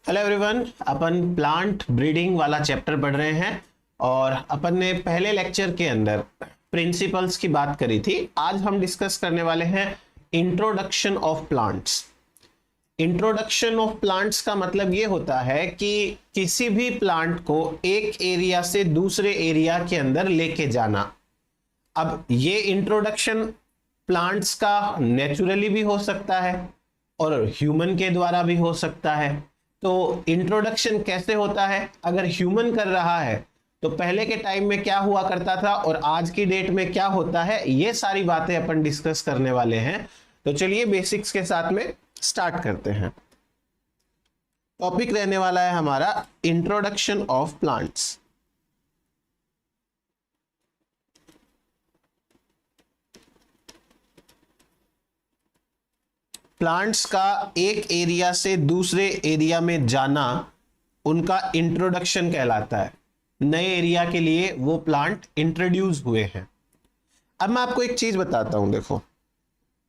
Hello everyone, अपन plant breeding वाला chapter पढ़ रहे हैं और अपन ने पहले लेक्चर के अंदर प्रिंसिपल्स की बात करी थी। आज हम डिस्कस करने वाले हैं introduction of plants. Introduction of plants का मतलब ये होता है कि किसी भी प्लांट को एक एरिया से दूसरे एरिया के अंदर लेके जाना। अब ये इंट्रोडक्शन प्लांट्स का नेचुरली भी हो सकता है और ह्यूमन के द्वारा भी हो सकता है। तो इंट्रोडक्शन कैसे होता है? अगर ह्यूमन कर रहा है तो पहले के टाइम में क्या हुआ करता था और आज की डेट में क्या होता है, ये सारी बातें अपन डिस्कस करने वाले हैं। तो चलिए बेसिक्स के साथ में स्टार्ट करते हैं। टॉपिक रहने वाला है हमारा इंट्रोडक्शन ऑफ प्लांट्स। प्लांट्स का एक एरिया से दूसरे एरिया में जाना उनका इंट्रोडक्शन कहलाता है। नए एरिया के लिए वो प्लांट इंट्रोड्यूस हुए हैं। अब मैं आपको एक चीज बताता हूं, देखो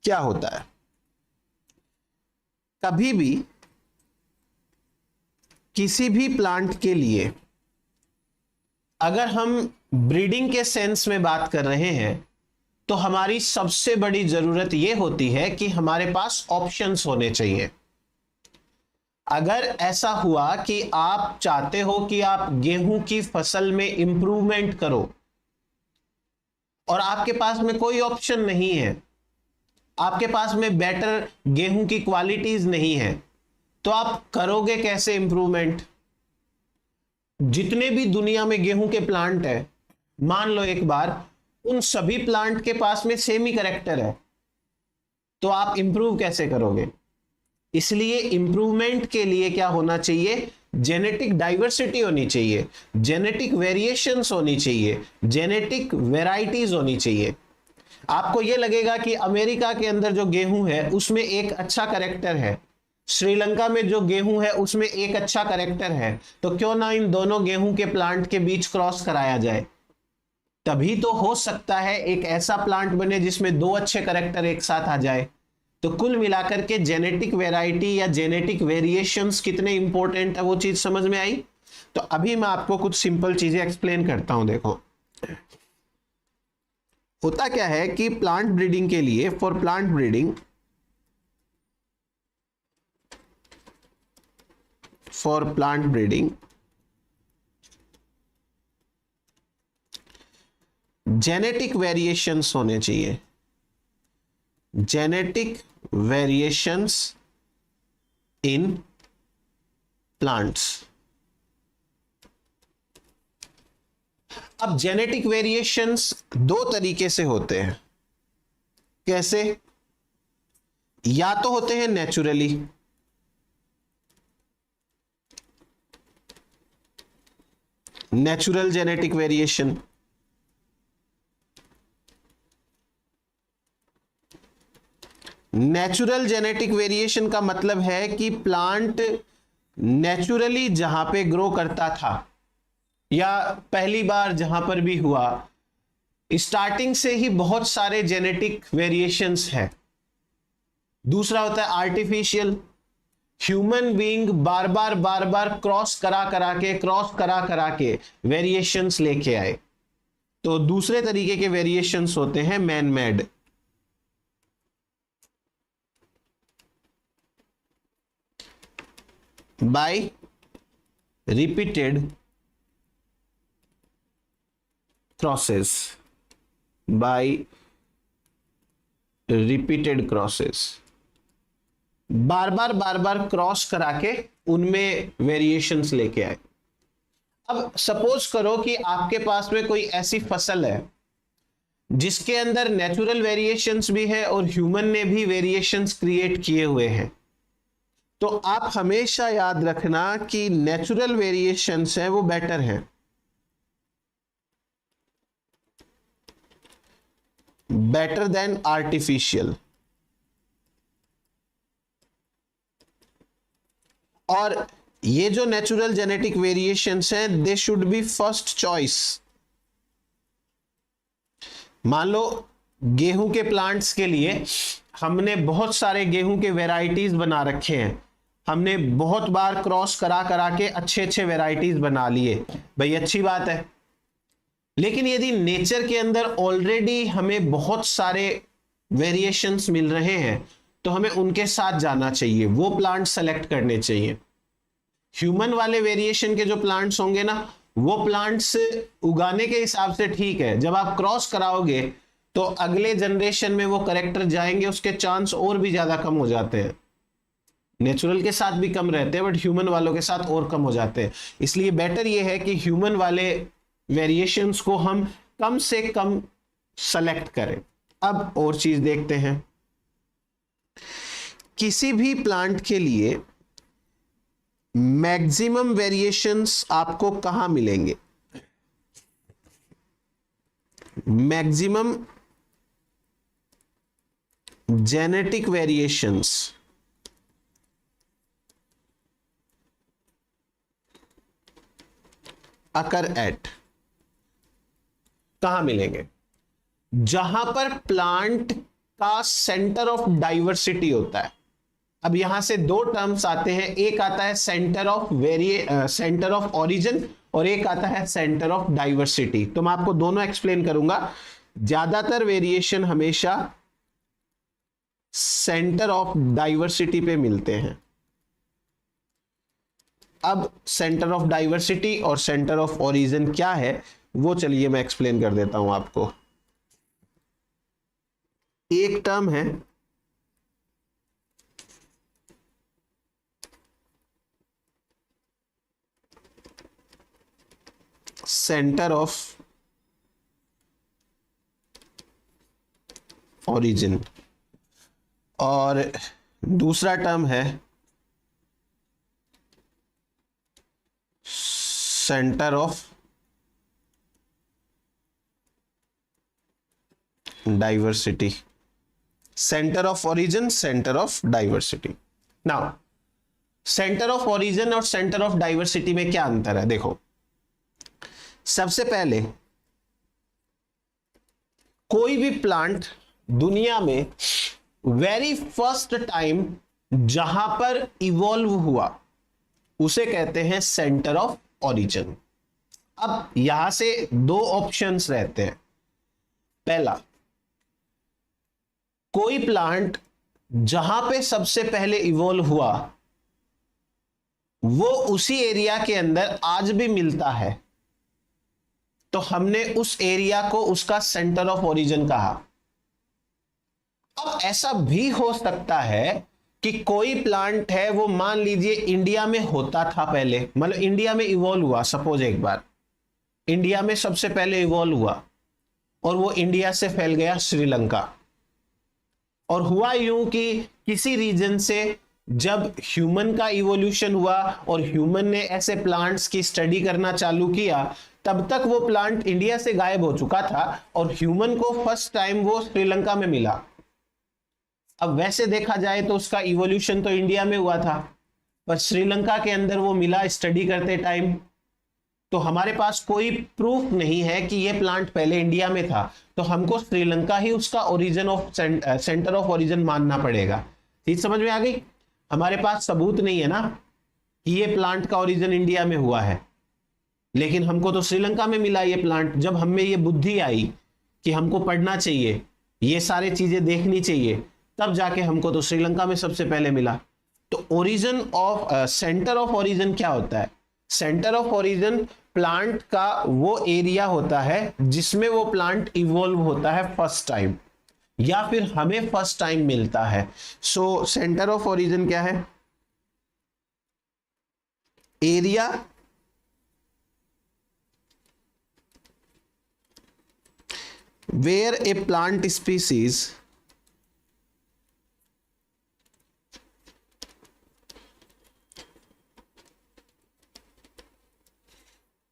क्या होता है। कभी भी किसी भी प्लांट के लिए अगर हम ब्रीडिंग के सेंस में बात कर रहे हैं तो हमारी सबसे बड़ी जरूरत यह होती है कि हमारे पास ऑप्शंस होने चाहिए। अगर ऐसा हुआ कि आप चाहते हो कि आप गेहूं की फसल में इंप्रूवमेंट करो और आपके पास में कोई ऑप्शन नहीं है, आपके पास में बेटर गेहूं की क्वालिटीज नहीं है, तो आप करोगे कैसे इंप्रूवमेंट? जितने भी दुनिया में गेहूं के प्लांट है, मान लो एक बार उन सभी प्लांट के पास में सेम ही कैरेक्टर है, तो आप इंप्रूव कैसे करोगे? इसलिए इंप्रूवमेंट के लिए क्या होना चाहिए? जेनेटिक डाइवर्सिटी होनी चाहिए, जेनेटिक वेरिएशंस होनी चाहिए, जेनेटिक वेराइटीज होनी चाहिए। आपको यह लगेगा कि अमेरिका के अंदर जो गेहूं है उसमें एक अच्छा कैरेक्टर है, श्रीलंका में जो गेहूं है उसमें एक अच्छा कैरेक्टर है, तो क्यों ना इन दोनों गेहूं के प्लांट के बीच क्रॉस कराया जाए। तभी तो हो सकता है एक ऐसा प्लांट बने जिसमें दो अच्छे कैरेक्टर एक साथ आ जाए। तो कुल मिलाकर के जेनेटिक वैरायटी या जेनेटिक वेरिएशंस कितने इंपॉर्टेंट है, वो चीज समझ में आई। तो अभी मैं आपको कुछ सिंपल चीजें एक्सप्लेन करता हूं। देखो होता क्या है कि प्लांट ब्रीडिंग के लिए, for plant breeding genetic variations होने चाहिए, जेनेटिक वेरिएशंस इन प्लांट्स। अब जेनेटिक वेरिएशंस दो तरीके से होते हैं। कैसे? या तो होते हैं naturally, natural genetic variation. Natural genetic variation का मतलब है कि प्लांट नेचुरली जहां पे ग्रो करता था या पहली बार जहां पर भी हुआ, स्टार्टिंग से ही बहुत सारे जेनेटिक वेरिएशंस है। दूसरा होता है आर्टिफिशियल। ह्यूमन बीइंग बार बार क्रॉस करा के वेरिएशंस लेके आए। तो दूसरे तरीके के वेरिएशंस होते हैं man made. by repeated crosses, bar bar cross करा के उनमें वेरिएशंस लेके आए। अब सपोज करो कि आपके पास में कोई ऐसी फसल है जिसके अंदर नेचुरल वेरिएशंस भी है और ह्यूमन ने भी वेरिएशंस क्रिएट किए हुए हैं। तो आप हमेशा याद रखना कि नेचुरल वेरिएशंस हैं वो बेटर हैं, बेटर देन आर्टिफिशियल। और ये जो नेचुरल जेनेटिक वेरिएशंस हैं, they should be first choice. मान लो गेहूं के प्लांट्स के लिए हमने बहुत सारे गेहूं के वेराइटीज बना रखे हैं, हमने बहुत बार क्रॉस करा करा के अच्छे अच्छे वेराइटीज बना लिए, भाई अच्छी बात है। लेकिन यदि नेचर के अंदर ऑलरेडी हमें बहुत सारे वेरिएशंस मिल रहे हैं तो हमें उनके साथ जाना चाहिए, वो प्लांट सेलेक्ट करने चाहिए। ह्यूमन वाले वेरिएशन के जो प्लांट्स होंगे ना, वो प्लांट्स उगाने के हिसाब से ठीक है, जब आप क्रॉस कराओगे तो अगले जनरेशन में वो करेक्टर जाएंगे, उसके चांस और भी ज्यादा कम हो जाते हैं। नेचुरल के साथ भी कम रहते हैं बट ह्यूमन वालों के साथ और कम हो जाते हैं। इसलिए बेटर ये है कि ह्यूमन वाले वेरिएशंस को हम कम से कम सेलेक्ट करें। अब और चीज देखते हैं, किसी भी प्लांट के लिए मैक्सिमम वेरिएशंस आपको कहां मिलेंगे? Maximum genetic variations occur at, कहां मिलेंगे? जहां पर प्लांट का सेंटर ऑफ डाइवर्सिटी होता है। अब यहां से दो टर्म्स आते हैं, एक आता है सेंटर ऑफ ओरिजिन और एक आता है सेंटर ऑफ डाइवर्सिटी। तो मैं आपको दोनों एक्सप्लेन करूंगा। ज्यादातर वेरिएशन हमेशा सेंटर ऑफ डाइवर्सिटी पे मिलते हैं। अब सेंटर ऑफ डाइवर्सिटी और सेंटर ऑफ ओरिजिन क्या है वो चलिए मैं एक्सप्लेन कर देता हूं आपको। एक टर्म है सेंटर ऑफ ओरिजिन और दूसरा टर्म है centre of diversity. Centre of origin, centre of diversity. Now centre of origin और सेंटर ऑफ डाइवर्सिटी में क्या अंतर है? देखो, सबसे पहले कोई भी प्लांट दुनिया में वेरी फर्स्ट टाइम जहां पर इवॉल्व हुआ उसे कहते हैं सेंटर ऑफ ओरिजिन। अब यहां से दो ऑप्शंस रहते हैं। पहला, कोई प्लांट जहां पे सबसे पहले इवॉल्व हुआ वो उसी एरिया के अंदर आज भी मिलता है, तो हमने उस एरिया को उसका सेंटर ऑफ ओरिजिन कहा। अब ऐसा भी हो सकता है कि कोई प्लांट है वो मान लीजिए इंडिया में होता था पहले, मतलब इंडिया में इवॉल्व हुआ, सपोज एक बार इंडिया में सबसे पहले इवॉल्व हुआ और वो इंडिया से फैल गया श्रीलंका। और हुआ यूं कि किसी रीजन से जब ह्यूमन का इवोल्यूशन हुआ और ह्यूमन ने ऐसे प्लांट्स की स्टडी करना चालू किया, तब तक वो प्लांट इंडिया से गायब हो चुका था और ह्यूमन को फर्स्ट टाइम वो श्रीलंका में मिला। अब वैसे देखा जाए तो उसका इवोल्यूशन तो इंडिया में हुआ था, पर श्रीलंका के अंदर वो मिला स्टडी करते टाइम। तो हमारे पास कोई प्रूफ नहीं है कि ये प्लांट पहले इंडिया में था, तो हमको श्रीलंका ही उसका origin of centre of origin मानना पड़ेगा। चीज समझ में आ गई? हमारे पास सबूत नहीं है ना कि ये प्लांट का ओरिजिन इंडिया में हुआ है, लेकिन हमको तो श्रीलंका में मिला ये प्लांट। जब हमें ये बुद्धि आई कि हमको पढ़ना चाहिए, ये सारी चीजें देखनी चाहिए, तब जाके हमको तो श्रीलंका में सबसे पहले मिला। तो origin of centre of origin क्या होता है? सेंटर ऑफ ओरिजिन प्लांट का वो एरिया होता है जिसमें वो प्लांट इवॉल्व होता है फर्स्ट टाइम, या फिर हमें फर्स्ट टाइम मिलता है। सो सेंटर ऑफ ओरिजिन क्या है? Area where a plant species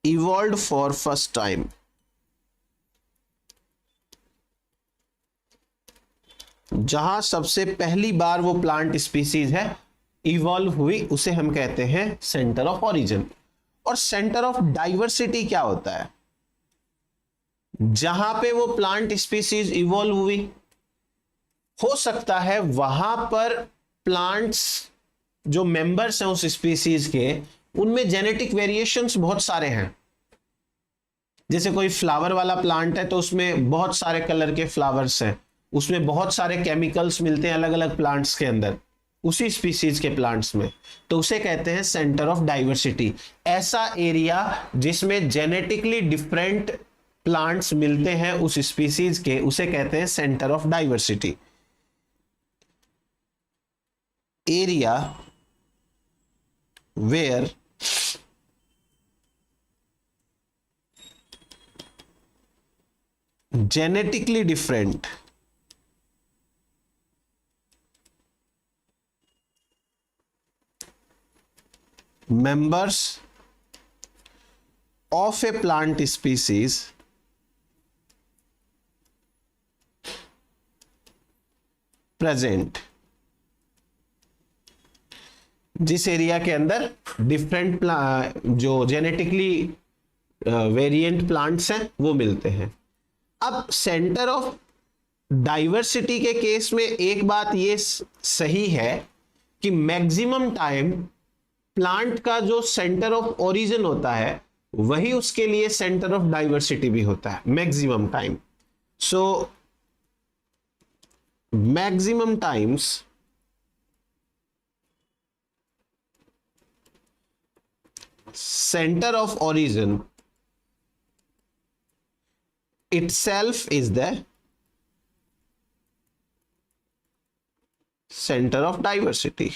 evolved for first time। जहां सबसे पहली बार वो प्लांट स्पीसीज है इवॉल्व हुई, उसे हम कहते हैं सेंटर ऑफ ओरिजिन। और सेंटर ऑफ डाइवर्सिटी क्या होता है? जहां पे वो प्लांट स्पीसीज इवॉल्व हुई, हो सकता है वहां पर प्लांट्स जो मेंबर्स हैं उस स्पीसीज के, उनमें जेनेटिक वेरिएशंस बहुत सारे हैं। जैसे कोई फ्लावर वाला प्लांट है तो उसमें बहुत सारे कलर के फ्लावर्स हैं, उसमें बहुत सारे केमिकल्स मिलते हैं अलग अलग प्लांट्स के अंदर, उसी स्पीसीज के प्लांट्स में, तो उसे कहते हैं सेंटर ऑफ डाइवर्सिटी। ऐसा एरिया जिसमें जेनेटिकली डिफरेंट प्लांट्स मिलते हैं उस स्पीसीज के, उसे कहते हैं centre of diversity. Area where genetically different members of a plant species present, जिस एरिया के अंदर डिफरेंट जो जेनेटिकली वेरिएंट प्लांट्स हैं वो मिलते हैं। अब सेंटर ऑफ डाइवर्सिटी के केस में एक बात ये सही है कि मैक्सिमम टाइम प्लांट का जो सेंटर ऑफ ओरिजिन होता है वही उसके लिए सेंटर ऑफ डाइवर्सिटी भी होता है maximum time. So maximum times center of origin itself is the center of diversity।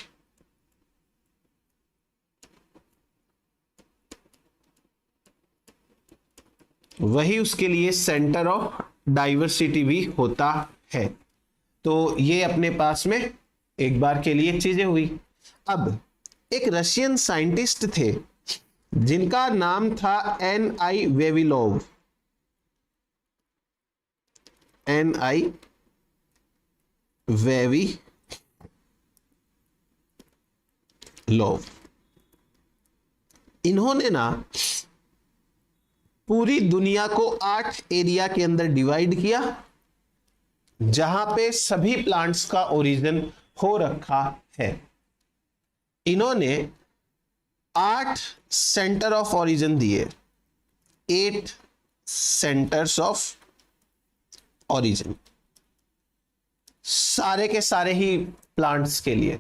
वही उसके लिए सेंटर ऑफ डाइवर्सिटी भी होता है। तो ये अपने पास में एक बार के लिए चीजें हुई। अब एक रशियन साइंटिस्ट थे जिनका नाम था N.I. वेविलोव। N.I. वेविलोव, इन्होंने ना पूरी दुनिया को 8 एरिया के अंदर डिवाइड किया जहां पे सभी प्लांट्स का ओरिजिन हो रखा है। इन्होंने 8 सेंटर ऑफ ओरिजिन दिए, 8 सेंटर्स ऑफ ओरिजिन, सारे के सारे ही प्लांट्स के लिए।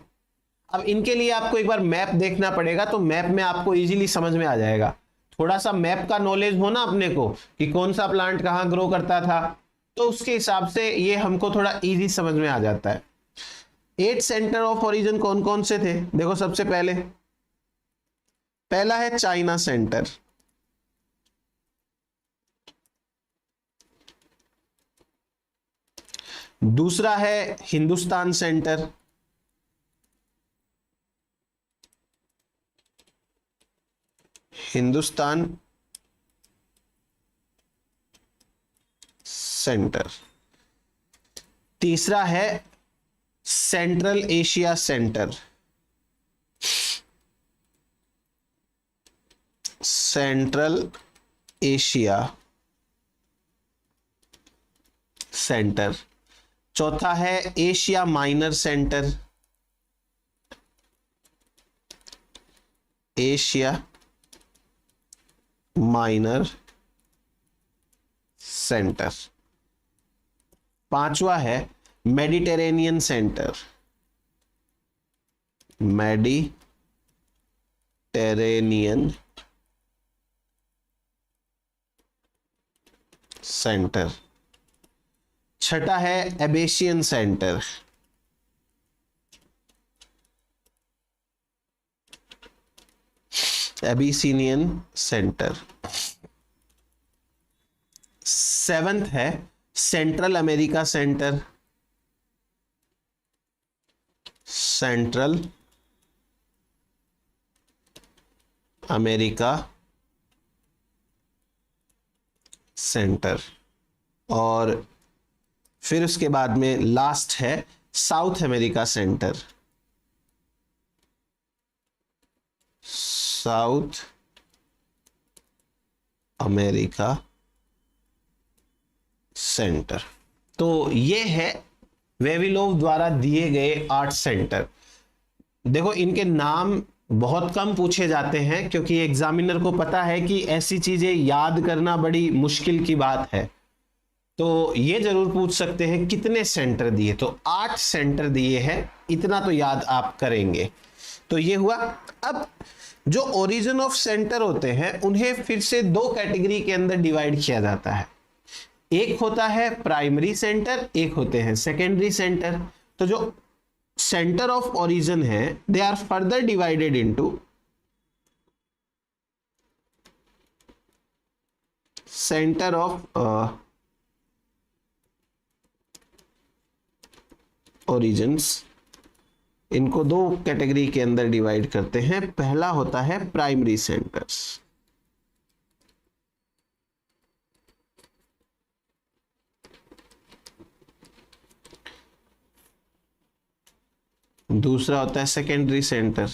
अब इनके लिए आपको एक बार मैप देखना पड़ेगा, तो मैप में आपको इजीली समझ में आ जाएगा। थोड़ा सा मैप का नॉलेज हो ना अपने को कि कौन सा प्लांट कहां ग्रो करता था, तो उसके हिसाब से ये हमको थोड़ा इजी समझ में आ जाता है। 8 सेंटर ऑफ ओरिजिन कौन कौन से थे? देखो, सबसे पहला है चाइना सेंटर, दूसरा है हिंदुस्तान सेंटर, हिंदुस्तान सेंटर, तीसरा है central Asia centre, central Asia centre, चौथा है Asia minor centre, Asia minor centre, पांचवा है मेडिटेरेनियन सेंटर, मेडिटेरेनियन सेंटर, छठा है एबेशियन सेंटर, एबिसिनियन सेंटर, सेवेंथ है central America centre, central America centre, और फिर उसके बाद में लास्ट है south America centre, south America centre. तो ये है वेविलोव द्वारा दिए गए 8 सेंटर। देखो इनके नाम बहुत कम पूछे जाते हैं क्योंकि एग्जामिनर को पता है कि ऐसी चीजें याद करना बड़ी मुश्किल की बात है। तो ये जरूर पूछ सकते हैं कितने सेंटर दिए, तो 8 सेंटर दिए हैं, इतना तो याद आप करेंगे। तो ये हुआ। अब जो ओरिजिन ऑफ सेंटर होते हैं उन्हें फिर से 2 कैटेगरी के अंदर डिवाइड किया जाता है। एक होता है प्राइमरी सेंटर, एक होते हैं सेकेंडरी सेंटर। तो जो सेंटर ऑफ ओरिजिन है they are further divided into centre of origins. इनको 2 कैटेगरी के अंदर डिवाइड करते हैं। पहला होता है प्राइमरी सेंटर्स, दूसरा होता है सेकेंडरी सेंटर।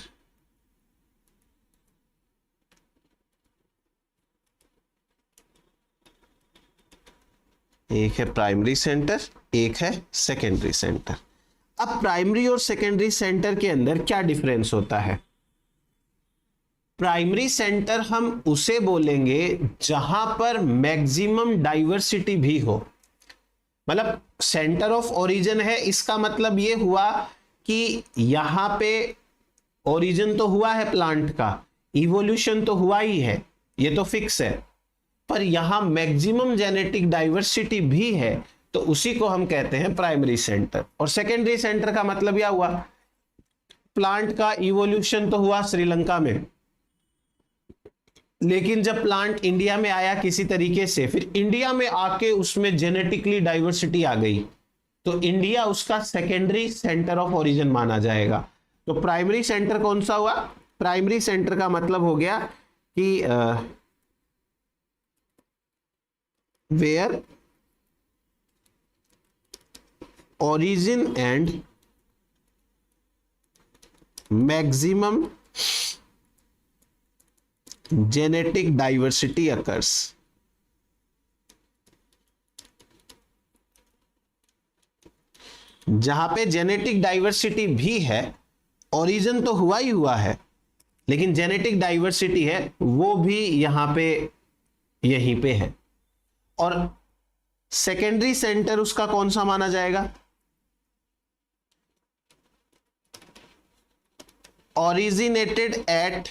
एक है प्राइमरी सेंटर, एक है सेकेंडरी सेंटर। अब प्राइमरी और सेकेंडरी सेंटर के अंदर क्या डिफरेंस होता है? प्राइमरी सेंटर हम उसे बोलेंगे जहां पर मैक्सिमम डाइवर्सिटी भी हो। मतलब सेंटर ऑफ ओरिजिन है, इसका मतलब यह हुआ कि यहां पे ओरिजिन तो हुआ है प्लांट का, इवोल्यूशन तो हुआ ही है, ये तो फिक्स है, पर यहां मैक्सिमम जेनेटिक डाइवर्सिटी भी है, तो उसी को हम कहते हैं प्राइमरी सेंटर। और सेकेंडरी सेंटर का मतलब यह हुआ प्लांट का इवोल्यूशन तो हुआ श्रीलंका में, लेकिन जब प्लांट इंडिया में आया किसी तरीके से, फिर इंडिया में आके उसमें जेनेटिकली डाइवर्सिटी आ गई, तो इंडिया उसका सेकेंडरी सेंटर ऑफ ओरिजिन माना जाएगा। तो प्राइमरी सेंटर कौन सा हुआ? प्राइमरी सेंटर का मतलब हो गया कि where origin and maximum genetic diversity occurs। जहां पे जेनेटिक डाइवर्सिटी भी है, ओरिजिन तो हुआ ही हुआ है, लेकिन जेनेटिक डाइवर्सिटी है वो भी यहां पे यहीं पे है। और सेकेंडरी सेंटर उसका कौन सा माना जाएगा? originated at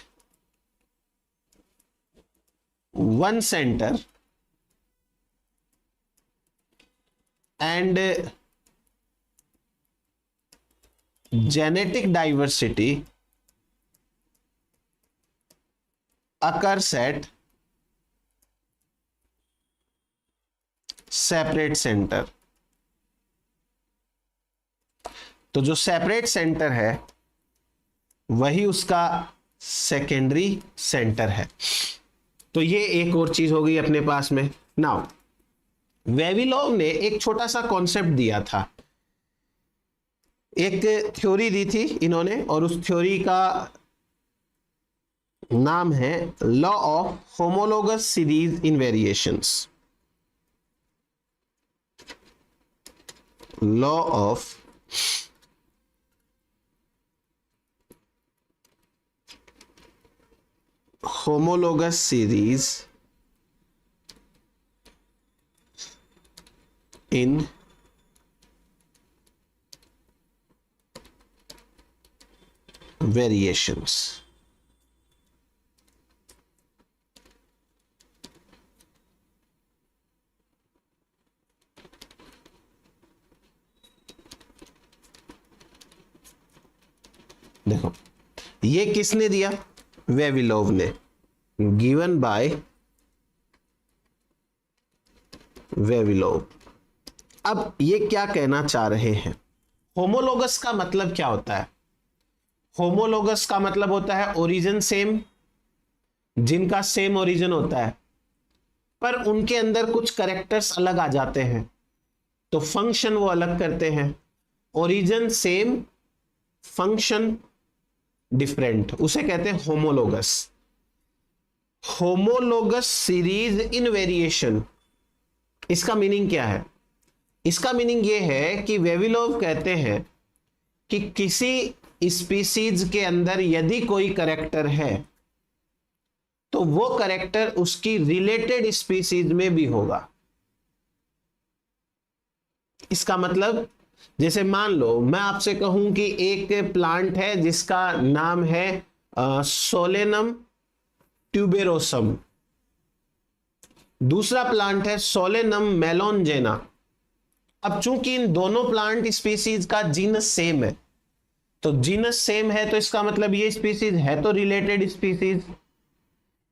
one center and genetic diversity occurs at separate center। तो जो सेपरेट सेंटर है वही उसका सेकेंडरी सेंटर है। तो ये एक और चीज हो गई अपने पास में। नाउ वेविलोव ने एक छोटा सा कॉन्सेप्ट दिया था, एक थ्योरी दी थी इन्होंने, और उस थ्योरी का नाम है law of homologous series in variations. Law of homologous series in variations। देखो ये किसने दिया? वेविलोव ने, गिवन बाय वेविलोव। अब ये क्या कहना चाह रहे हैं? होमोलोगस का मतलब क्या होता है? होमोलोगस का मतलब होता है ओरिजिन सेम, जिनका सेम ओरिजिन होता है पर उनके अंदर कुछ कैरेक्टर्स अलग आ जाते हैं, तो फंक्शन वो अलग करते हैं। ओरिजिन सेम, फंक्शन डिफरेंट, उसे कहते हैं homologous. Homologous series in variation, इसका मीनिंग क्या है? इसका मीनिंग यह है कि वेविलोव कहते हैं कि किसी स्पीसीज के अंदर यदि कोई करेक्टर है तो वो करेक्टर उसकी रिलेटेड स्पीसीज में भी होगा। इसका मतलब जैसे मान लो मैं आपसे कहूं कि एक प्लांट है जिसका नाम है सोलेनम ट्यूबेरोसम, दूसरा प्लांट है सोलेनम मेलोनजेना। अब चूंकि इन दोनों प्लांट स्पीसीज का जीनस सेम है, तो जीनस सेम है तो इसका मतलब ये स्पीसीज है तो रिलेटेड स्पीसीज,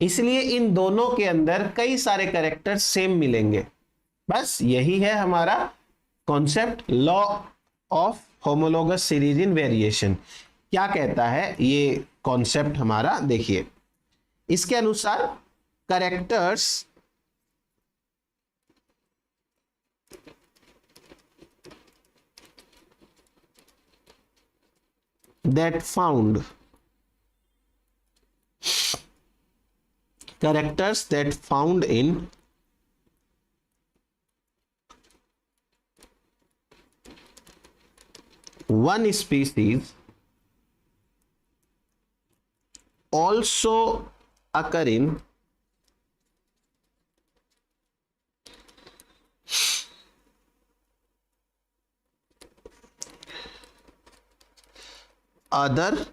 इसलिए इन दोनों के अंदर कई सारे कैरेक्टर सेम मिलेंगे। बस यही है हमारा concept, law of homologous series in variation. क्या कहता है ये कॉन्सेप्ट हमारा, देखिए इसके अनुसार characters that found in one species also occur in other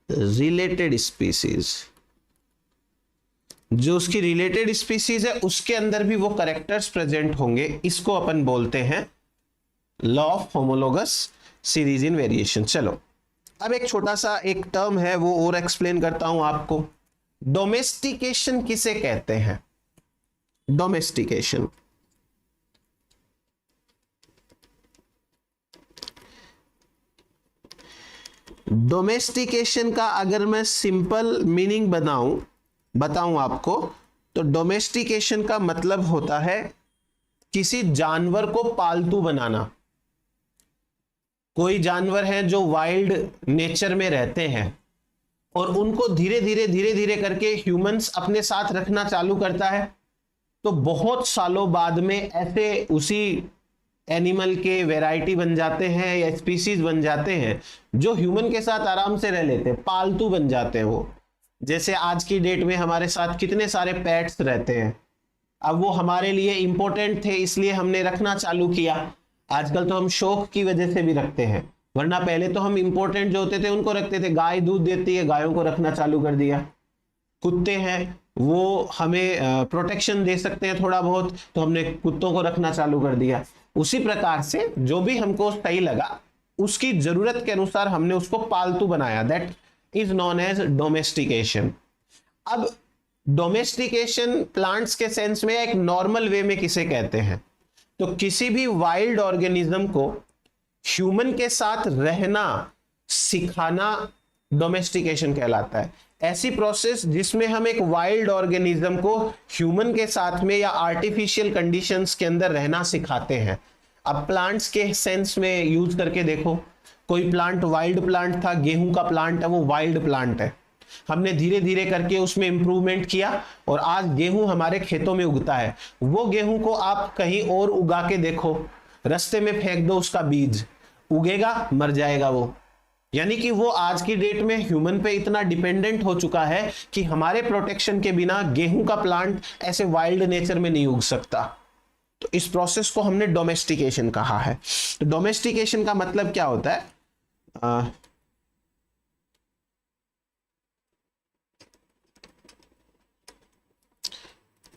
related species। जो उसकी रिलेटेड स्पीसीज है उसके अंदर भी वो कैरेक्टर्स प्रेजेंट होंगे, इसको अपन बोलते हैं law of homologous series in variation. चलो अब एक छोटा सा एक टर्म है वो और एक्सप्लेन करता हूं आपको। डोमेस्टिकेशन किसे कहते हैं? डोमेस्टिकेशन, डोमेस्टिकेशन का अगर मैं सिंपल मीनिंग बताऊं आपको, तो डोमेस्टिकेशन का मतलब होता है किसी जानवर को पालतू बनाना। कोई जानवर हैं जो वाइल्ड नेचर में रहते हैं और उनको धीरे धीरे करके ह्यूमंस अपने साथ रखना चालू करता है, तो बहुत सालों बाद में ऐसे उसी एनिमल के वैरायटी बन जाते हैं या स्पीसीज बन जाते हैं जो ह्यूमन के साथ आराम से रह लेते हैं, पालतू बन जाते हैं वो। जैसे आज की डेट में हमारे साथ कितने सारे पेट्स रहते हैं, अब वो हमारे लिए इंपॉर्टेंट थे इसलिए हमने रखना चालू किया। आजकल तो हम शौक की वजह से भी रखते हैं, वरना पहले तो हम इंपॉर्टेंट जो होते थे उनको रखते थे। गाय दूध देती है, गायों को रखना चालू कर दिया। कुत्ते हैं वो हमें प्रोटेक्शन दे सकते हैं थोड़ा बहुत, तो हमने कुत्तों को रखना चालू कर दिया। उसी प्रकार से जो भी हमको सही लगा उसकी जरूरत के अनुसार हमने उसको पालतू बनाया, that is known as domestication. अब डोमेस्टिकेशन प्लांट्स के सेंस में एक नॉर्मल वे में किसे कहते हैं? तो किसी भी वाइल्ड ऑर्गेनिज्म को ह्यूमन के साथ रहना सिखाना डोमेस्टिकेशन कहलाता है। ऐसी प्रोसेस जिसमें हम एक वाइल्ड ऑर्गेनिज्म को ह्यूमन के साथ में या आर्टिफिशियल कंडीशंस के अंदर रहना सिखाते हैं। अब प्लांट्स के सेंस में यूज करके देखो, कोई प्लांट वाइल्ड प्लांट था, गेहूं का प्लांट है, वो वाइल्ड प्लांट है। हमने धीरे धीरे करके उसमें इंप्रूवमेंट किया और आज गेहूं हमारे खेतों में उगता है। वो गेहूं को आप कहीं और उगा के देखो, रास्ते में फेंक दो उसका बीज, उगेगा? मर जाएगा वो। यानी कि वो आज की डेट में ह्यूमन पे इतना डिपेंडेंट हो चुका है कि हमारे प्रोटेक्शन के बिना गेहूं का प्लांट ऐसे वाइल्ड नेचर में नहीं उग सकता। तो इस प्रोसेस को हमने डोमेस्टिकेशन कहा है। तो डोमेस्टिकेशन का मतलब क्या होता है?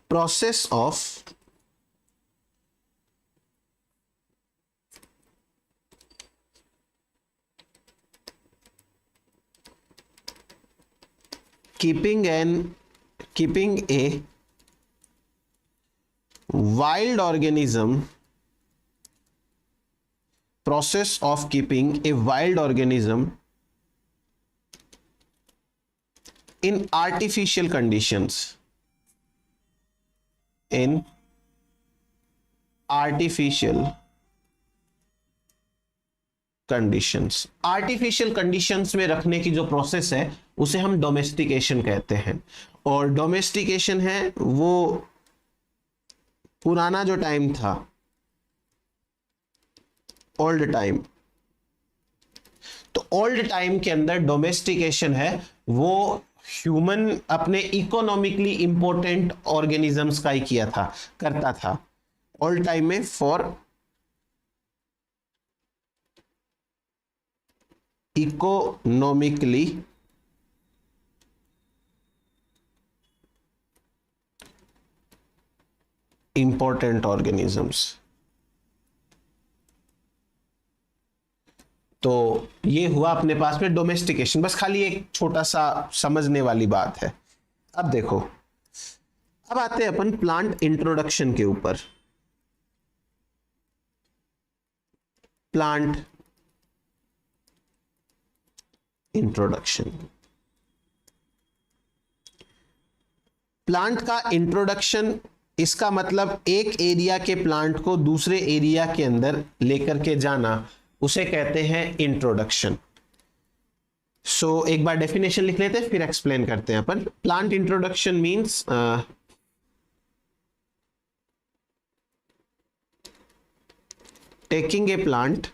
Process of keeping a wild organism, process of keeping a wild organism in artificial conditions, in artificial conditions. Artificial conditions में रखने की जो प्रोसेस है उसे हम डोमेस्टिकेशन कहते हैं। और डोमेस्टिकेशन है वो पुराना जो टाइम था, ओल्ड टाइम, तो ओल्ड टाइम के अंदर डोमेस्टिकेशन है वो ह्यूमन अपने इकोनॉमिकली इंपॉर्टेंट ऑर्गेनिजम्स का ही करता था ओल्ड टाइम में, फॉर इकोनॉमिकली इंपॉर्टेंट ऑर्गेनिजम्स। तो ये हुआ अपने पास में डोमेस्टिकेशन, बस खाली एक छोटा सा समझने वाली बात है। अब देखो, अब आते हैं अपन प्लांट इंट्रोडक्शन के ऊपर। प्लांट इंट्रोडक्शन, प्लांट का इंट्रोडक्शन, इसका मतलब एक एरिया के प्लांट को दूसरे एरिया के अंदर लेकर के जाना, उसे कहते हैं इंट्रोडक्शन। सो एक बार डेफिनेशन लिख लेते हैं फिर एक्सप्लेन करते हैं अपन। Plant introduction means taking a plant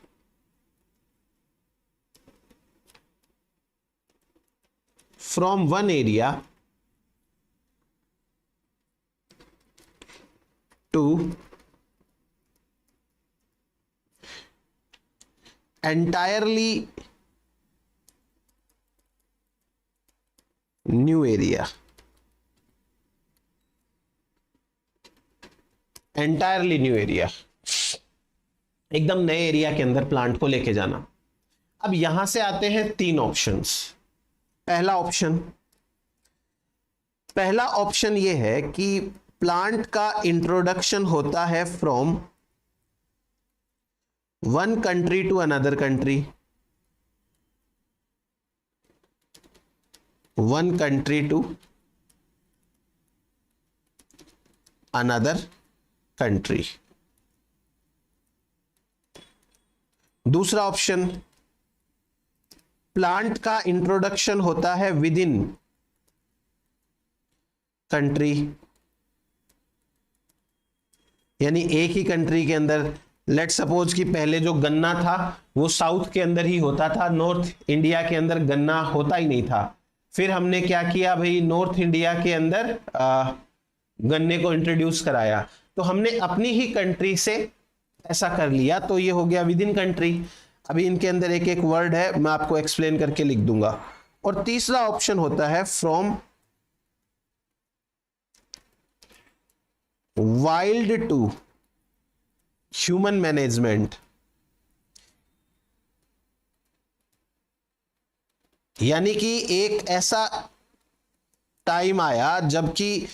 from one area to entirely new area, entirely new area, एकदम नए एरिया के अंदर प्लांट को लेके जाना। अब यहां से आते हैं तीन ऑप्शंस। पहला ऑप्शन ये है कि प्लांट का इंट्रोडक्शन होता है from one country to another country, one country to another country। दूसरा ऑप्शन, प्लांट का इंट्रोडक्शन होता है विद इन कंट्री, यानी एक ही कंट्री के अंदर। लेट सपोज कि पहले जो गन्ना था वो साउथ के अंदर ही होता था, नॉर्थ इंडिया के अंदर गन्ना होता ही नहीं था। फिर हमने क्या किया भाई, नॉर्थ इंडिया के अंदर गन्ने को इंट्रोड्यूस कराया, तो हमने अपनी ही कंट्री से ऐसा कर लिया, तो ये हो गया विद इन कंट्री। अभी इनके अंदर एक एक वर्ड है, मैं आपको एक्सप्लेन करके लिख दूंगा। और तीसरा ऑप्शन होता है from wild to human management, यानी कि एक ऐसा टाइम आया जबकि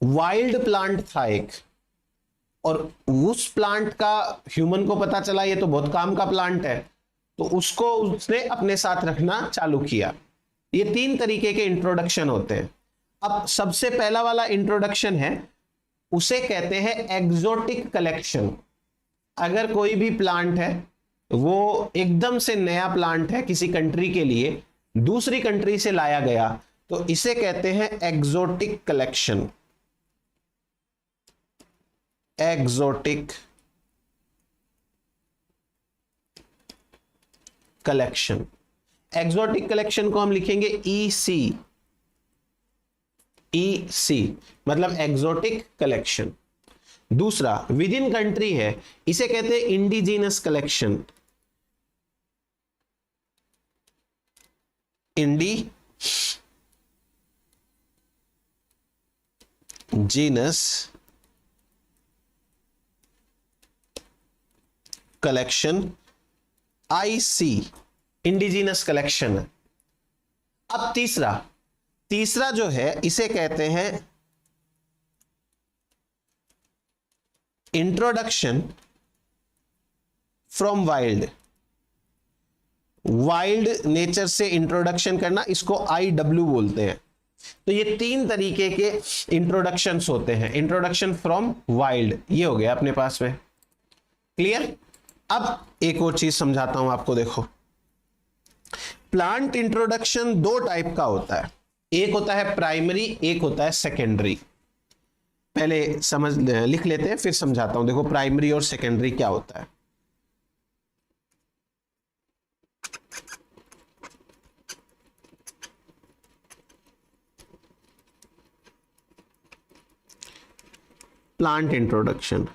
वाइल्ड प्लांट था एक, और उस प्लांट का ह्यूमन को पता चला ये तो बहुत काम का प्लांट है, तो उसको उसने अपने साथ रखना चालू किया। ये तीन तरीके के इंट्रोडक्शन होते हैं। अब सबसे पहला वाला इंट्रोडक्शन है, उसे कहते हैं एग्जोटिक कलेक्शन। अगर कोई भी प्लांट है वो एकदम से नया प्लांट है, किसी कंट्री के लिए दूसरी कंट्री से लाया गया, तो इसे कहते हैं exotic collection. Exotic collection, exotic collection को हम लिखेंगे EC, मतलब एग्जोटिक कलेक्शन। दूसरा विद इन कंट्री है, इसे कहते हैं indigenous collection, indigenous collection, IC, indigenous collection. अब तीसरा जो है इसे कहते हैं introduction from wild, wild nature से इंट्रोडक्शन करना, इसको IW बोलते हैं। तो ये तीन तरीके के इंट्रोडक्शंस होते हैं। इंट्रोडक्शन फ्रॉम वाइल्ड, ये हो गया अपने पास में, क्लियर। अब एक और चीज समझाता हूं आपको, देखो प्लांट इंट्रोडक्शन दो टाइप का होता है, एक होता है प्राइमरी, एक होता है सेकेंडरी। पहले लिख लेते हैं फिर समझाता हूं। देखो प्राइमरी और सेकेंडरी क्या होता है। Plant introduction.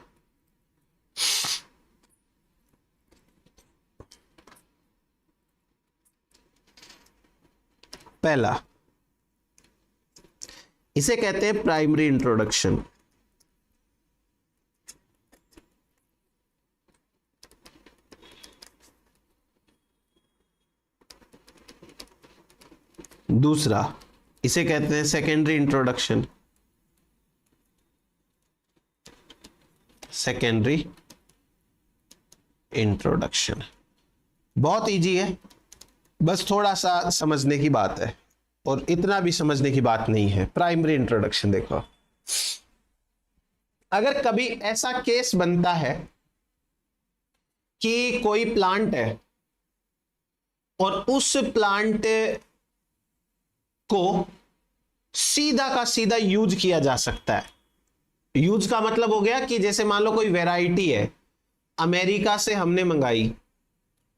पहला, इसे कहते हैं प्राइमरी इंट्रोडक्शन। दूसरा, इसे कहते हैं सेकेंडरी इंट्रोडक्शन। सेकेंडरी इंट्रोडक्शन बहुत इजी है, बस थोड़ा सा समझने की बात है, और इतना भी समझने की बात नहीं है। प्राइमरी इंट्रोडक्शन देखो, अगर कभी ऐसा केस बनता है कि कोई प्लांट है और उस प्लांट को सीधा का सीधा यूज किया जा सकता है। यूज का मतलब हो गया कि जैसे मान लो कोई वैरायटी है, अमेरिका से हमने मंगाई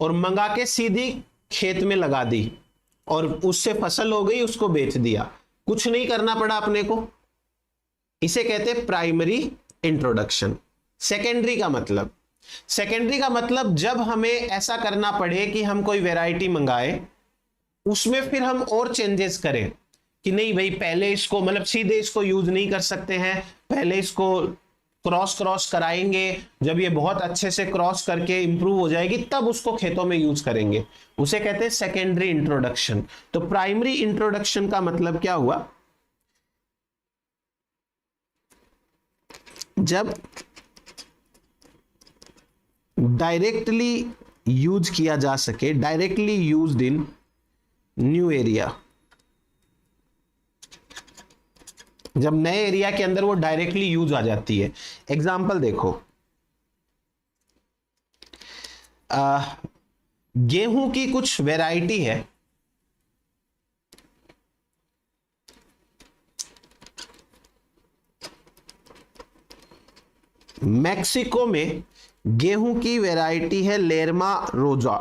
और मंगा के सीधी खेत में लगा दी और उससे फसल हो गई, उसको बेच दिया, कुछ नहीं करना पड़ा अपने को। इसे कहते हैं प्राइमरी इंट्रोडक्शन। सेकेंडरी का मतलब, सेकेंडरी का मतलब जब हमें ऐसा करना पड़े कि हम कोई वैरायटी मंगाए, उसमें फिर हम और चेंजेस करें कि नहीं भाई पहले इसको मतलब सीधे इसको यूज नहीं कर सकते हैं, पहले इसको क्रॉस कराएंगे, जब ये बहुत अच्छे से क्रॉस करके इंप्रूव हो जाएगी तब उसको खेतों में यूज करेंगे, उसे कहते हैं सेकेंडरी इंट्रोडक्शन। तो प्राइमरी इंट्रोडक्शन का मतलब क्या हुआ, जब डायरेक्टली यूज किया जा सके, directly used in new area, जब नए एरिया के अंदर वो डायरेक्टली यूज आ जाती है। एग्जाम्पल देखो, गेहूं की कुछ वैरायटी है, मैक्सिको में गेहूं की वैरायटी है लेरमा रोजा,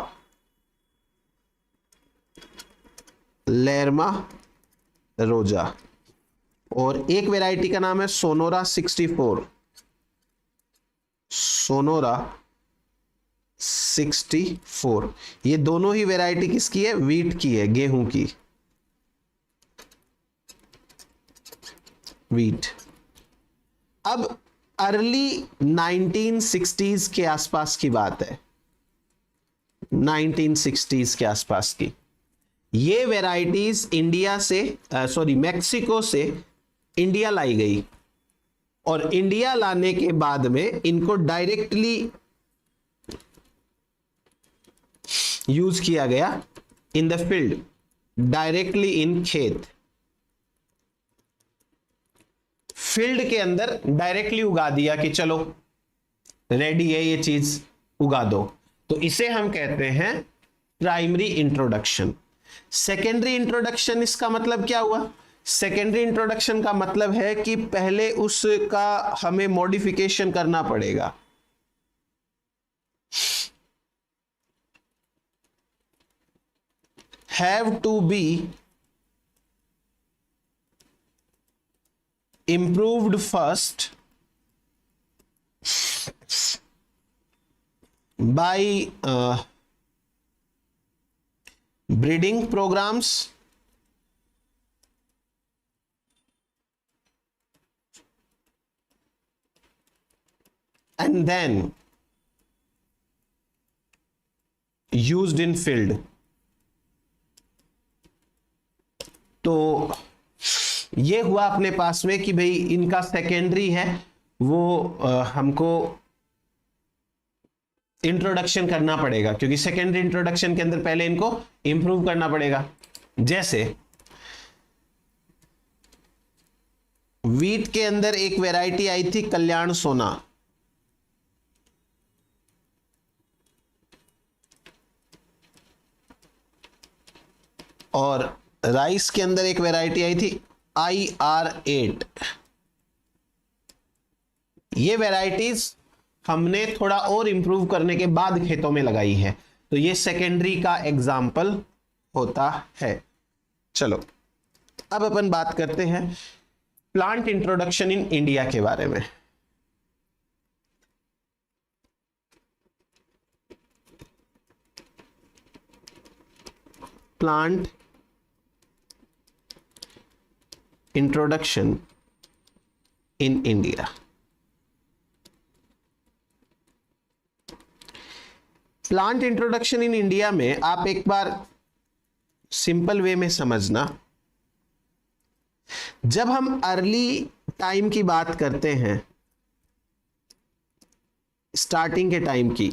लेरमा रोजा, और एक वैरायटी का नाम है सोनोरा 64, सोनोरा 64। ये दोनों ही वैरायटी किसकी है, वीट की है, गेहूं की, वीट। अब अर्ली 1960s के आसपास की बात है, 1960s के आसपास की, ये वैरायटीज इंडिया से मैक्सिको से इंडिया लाई गई, और इंडिया लाने के बाद में इनको डायरेक्टली यूज किया गया in the field, directly in खेत, फील्ड के अंदर डायरेक्टली उगा दिया कि चलो रेडी है ये चीज, उगा दो। तो इसे हम कहते हैं प्राइमरी इंट्रोडक्शन। सेकेंडरी इंट्रोडक्शन, इसका मतलब क्या हुआ, सेकेंडरी इंट्रोडक्शन का मतलब है कि पहले उसका हमें मॉडिफिकेशन करना पड़ेगा, have to be improved first by breeding programs and then used in field। तो ये हुआ अपने पास में कि भाई इनका सेकेंडरी है, वो हमको इंट्रोडक्शन करना पड़ेगा, क्योंकि सेकेंडरी इंट्रोडक्शन के अंदर पहले इनको इंप्रूव करना पड़ेगा। जैसे वीट के अंदर एक वैरायटी आई थी कल्याण सोना, और राइस के अंदर एक वैरायटी आई थी IR8। ये वैरायटीज हमने थोड़ा और इंप्रूव करने के बाद खेतों में लगाई है, तो ये सेकेंडरी का एग्जाम्पल होता है। चलो अब अपन बात करते हैं प्लांट इंट्रोडक्शन इन इंडिया के बारे में। Plant introduction in India. Plant introduction in India में आप एक बार सिंपल वे में समझना, जब हम अर्ली टाइम की बात करते हैं, स्टार्टिंग के टाइम की,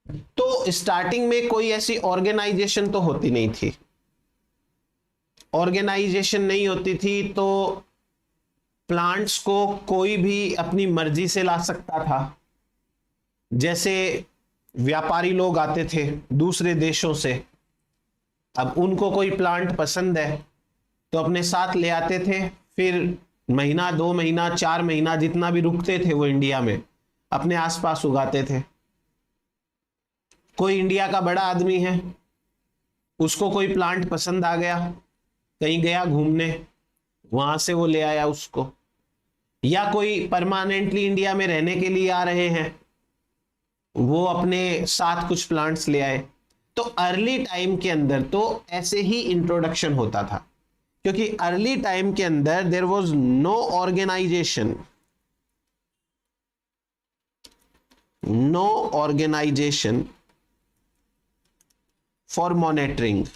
तो स्टार्टिंग में कोई ऐसी ऑर्गेनाइजेशन तो होती नहीं थी। ऑर्गेनाइजेशन नहीं होती थी तो प्लांट्स को कोई भी अपनी मर्जी से ला सकता था। जैसे व्यापारी लोग आते थे दूसरे देशों से, अब उनको कोई प्लांट पसंद है तो अपने साथ ले आते थे, फिर महीना 2 महीना 4 महीना जितना भी रुकते थे वो इंडिया में अपने आसपास उगाते थे। कोई इंडिया का बड़ा आदमी है, उसको कोई प्लांट पसंद आ गया, कहीं गया घूमने, वहां से वो ले आया उसको, या कोई परमानेंटली इंडिया में रहने के लिए आ रहे हैं, वो अपने साथ कुछ प्लांट्स ले आए। तो अर्ली टाइम के अंदर तो ऐसे ही इंट्रोडक्शन होता था, क्योंकि अर्ली टाइम के अंदर there was no organisation, for monitoring.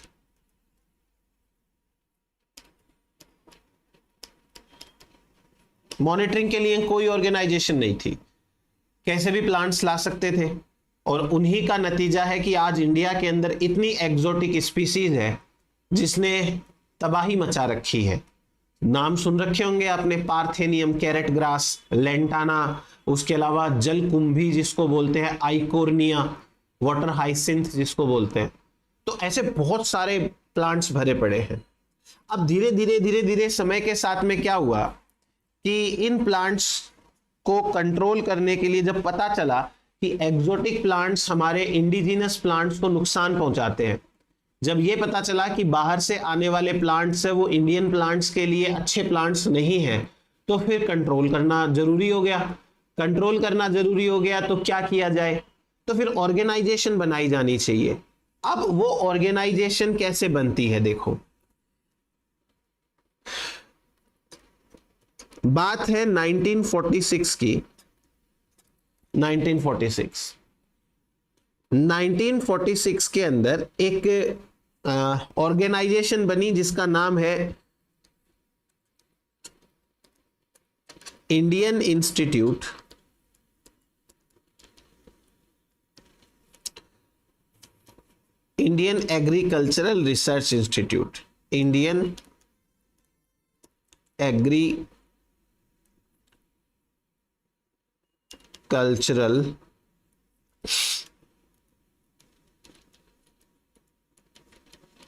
Monitoring के लिए कोई ऑर्गेनाइजेशन नहीं थी, कैसे भी प्लांट्स ला सकते थे, और उन्हीं का नतीजा है कि आज इंडिया के अंदर इतनी एग्जोटिक स्पीसीज है जिसने तबाही मचा रखी है। नाम सुन रखे होंगे आपने, पार्थेनियम, कैरेट ग्रास, लेंटाना, उसके अलावा जलकुंभी जिसको बोलते हैं, आइकोर्निया, वाटर हाइसिंथ जिसको बोलते हैं। तो ऐसे बहुत सारे प्लांट्स भरे पड़े हैं। अब धीरे धीरे समय के साथ में क्या हुआ कि इन प्लांट्स को कंट्रोल करने के लिए जब पता चला कि एग्जोटिक प्लांट्स हमारे इंडिजिनस प्लांट्स को नुकसान पहुंचाते हैं, जब ये पता चला कि बाहर से आने वाले प्लांट्स है वो इंडियन प्लांट्स के लिए अच्छे प्लांट्स नहीं हैं, तो फिर कंट्रोल करना जरूरी हो गया। कंट्रोल करना जरूरी हो गया तो क्या किया जाए, तो फिर ऑर्गेनाइजेशन बनाई जानी चाहिए। अब वो ऑर्गेनाइजेशन कैसे बनती है, देखो बात है 1946 की। 1946 के अंदर एक ऑर्गेनाइजेशन बनी जिसका नाम है Indian institute Indian agricultural research institute, Indian agricultural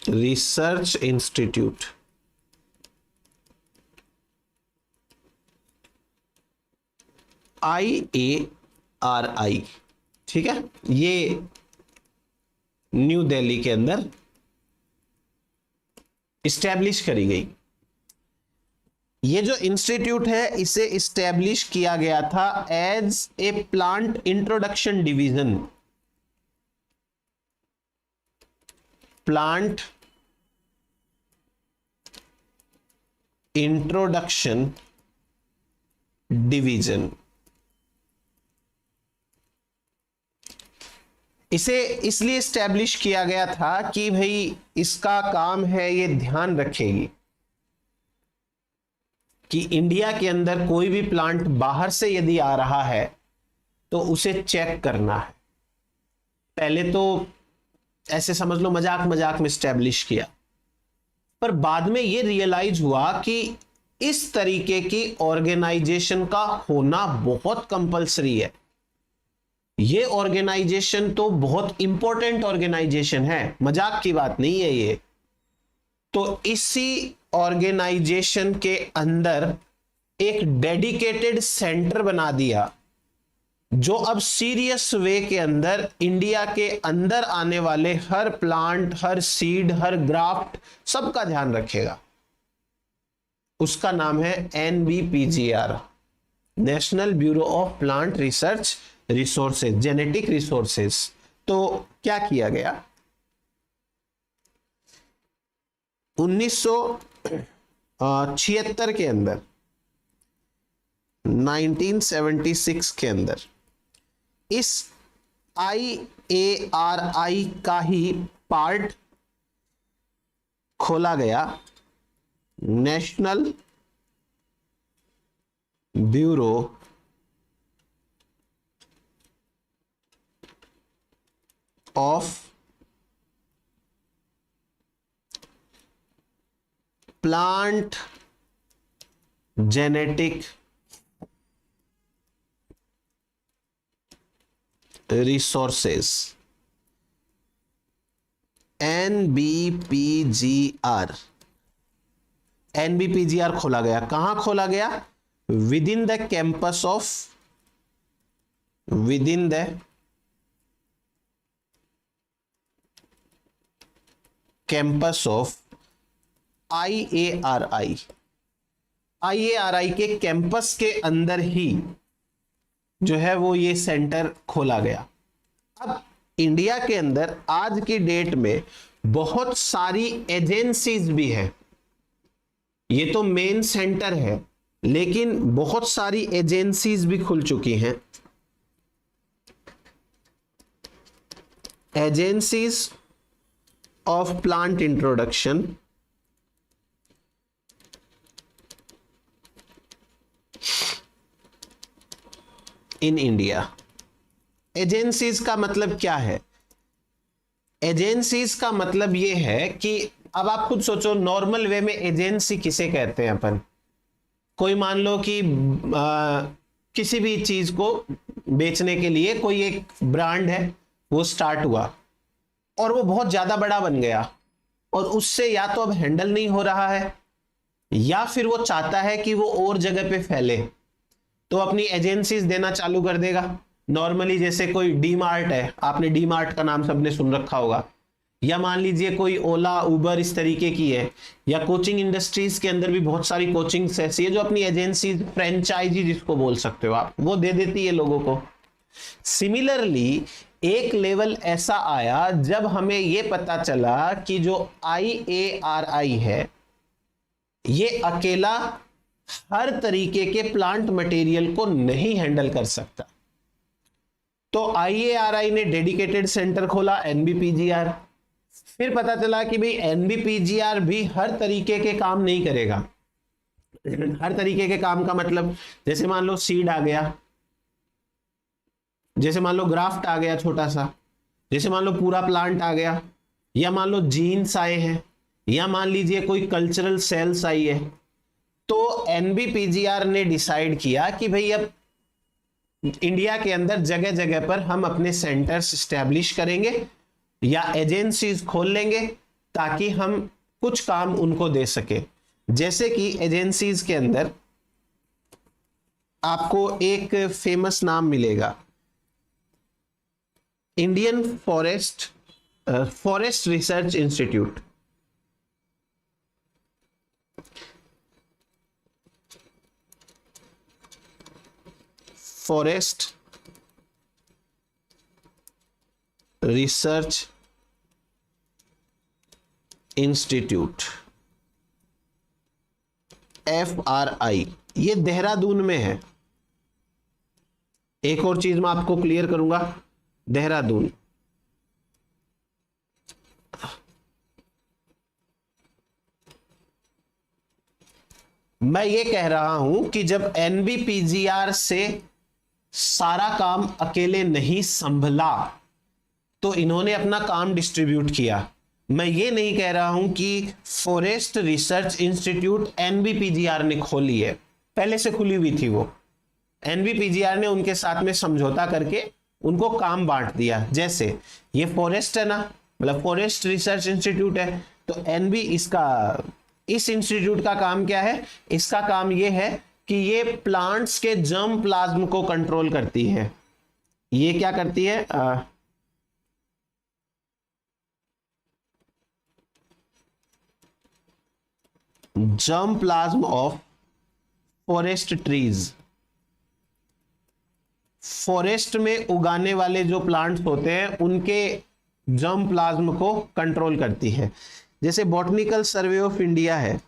research institute. IARI, ठीक है, ये न्यू दिल्ली के अंदर इस्टेब्लिश करी गई। ये जो इंस्टीट्यूट है इसे इस्टेब्लिश किया गया था as a plant introduction division. Plant introduction division. इसे इसलिए इस्टेब्लिश किया गया था कि भाई इसका काम है ये ध्यान रखेगी कि इंडिया के अंदर कोई भी प्लांट बाहर से यदि आ रहा है तो उसे चेक करना है। पहले तो ऐसे समझ लो मजाक मजाक में इस्टेब्लिश किया, पर बाद में ये रियलाइज हुआ कि इस तरीके की ऑर्गेनाइजेशन का होना बहुत कंपलसरी है। ये ऑर्गेनाइजेशन तो बहुत इंपॉर्टेंट ऑर्गेनाइजेशन है, मजाक की बात नहीं है ये। तो इसी ऑर्गेनाइजेशन के अंदर एक डेडिकेटेड सेंटर बना दिया जो अब सीरियस वे के अंदर इंडिया के अंदर आने वाले हर प्लांट, हर सीड, हर ग्राफ्ट सबका ध्यान रखेगा। उसका नाम है NBPGR, national bureau of plant research resources, genetic resources. तो क्या किया गया 1976 के अंदर, 1976 के अंदर इस IARI का ही पार्ट खोला गया, national bureau of plant genetic resources, NBPGR। NBPGR खोला गया, कहां खोला गया? With in the campus of, with in the campus of IARI। IARI के कैंपस के अंदर ही जो है वो ये सेंटर खोला गया। अब इंडिया के अंदर आज की डेट में बहुत सारी एजेंसीज भी हैं। ये तो मेन सेंटर है, लेकिन बहुत सारी एजेंसीज भी खुल चुकी हैं। Agencies of plant introduction, in India. Agencies का मतलब क्या है? एजेंसीज का मतलब यह है कि अब आप खुद सोचो, नॉर्मल वे में एजेंसी किसे कहते हैं अपन? कोई मान लो कि किसी भी चीज को बेचने के लिए कोई एक ब्रांड है, वो स्टार्ट हुआ और वो बहुत ज्यादा बड़ा बन गया और उससे या तो अब हैंडल नहीं हो रहा है या फिर वो चाहता है कि वो और जगह पे फैले, तो अपनी एजेंसीज देना चालू कर देगा। नॉर्मली जैसे कोई डी मार्ट है, आपने डी मार्ट का नाम सबने सुन रखा होगा, या मान लीजिए कोई ओला उबर इस तरीके की है, या कोचिंग इंडस्ट्रीज के अंदर भी बहुत सारी कोचिंग्स ऐसी है जो अपनी एजेंसी, फ्रेंचाइजी जिसको बोल सकते हो आप, वो दे देती है लोगों को। सिमिलरली एक लेवल ऐसा आया जब हमें यह पता चला कि जो IARI है ये अकेला हर तरीके के प्लांट मटेरियल को नहीं हैंडल कर सकता, तो IARI ने डेडिकेटेड सेंटर खोला, NBPGR। फिर पता चला कि भाई NBPGR भी हर तरीके के काम नहीं करेगा। हर तरीके के काम का मतलब, जैसे मान लो सीड आ गया, जैसे मान लो ग्राफ्ट आ गया छोटा सा, जैसे मान लो पूरा प्लांट आ गया, या मान लो जीन्स आए हैं, या मान लीजिए कोई कल्चरल सेल्स आई है, तो NBPGR ने डिसाइड किया कि भाई अब इंडिया के अंदर जगह जगह पर हम अपने सेंटर्स स्टैब्लिश करेंगे या एजेंसीज खोल लेंगे ताकि हम कुछ काम उनको दे सके। जैसे कि एजेंसीज के अंदर आपको एक फेमस नाम मिलेगा, Indian forest research institute. Forest research institute, FRI, ये देहरादून में है। एक और चीज मैं आपको क्लियर करूंगा, देहरादून। मैं ये कह रहा हूं कि जब NBPGR से सारा काम अकेले नहीं संभला तो इन्होंने अपना काम डिस्ट्रीब्यूट किया। मैं ये नहीं कह रहा हूं कि फॉरेस्ट रिसर्च इंस्टीट्यूट NBPGR ने खोली है, पहले से खुली हुई थी वो। NBPGR ने उनके साथ में समझौता करके उनको काम बांट दिया। जैसे ये फॉरेस्ट है ना, मतलब फॉरेस्ट रिसर्च इंस्टीट्यूट है, तो इस इंस्टीट्यूट का काम क्या है? इसका काम ये है कि ये प्लांट्स के जर्म प्लाज्म को कंट्रोल करती है। ये क्या करती है? Germ plasm of forest trees. Forest में उगाने वाले जो प्लांट्स होते हैं उनके जर्म प्लाज्म को कंट्रोल करती है। जैसे बॉटनिकल सर्वे ऑफ इंडिया है,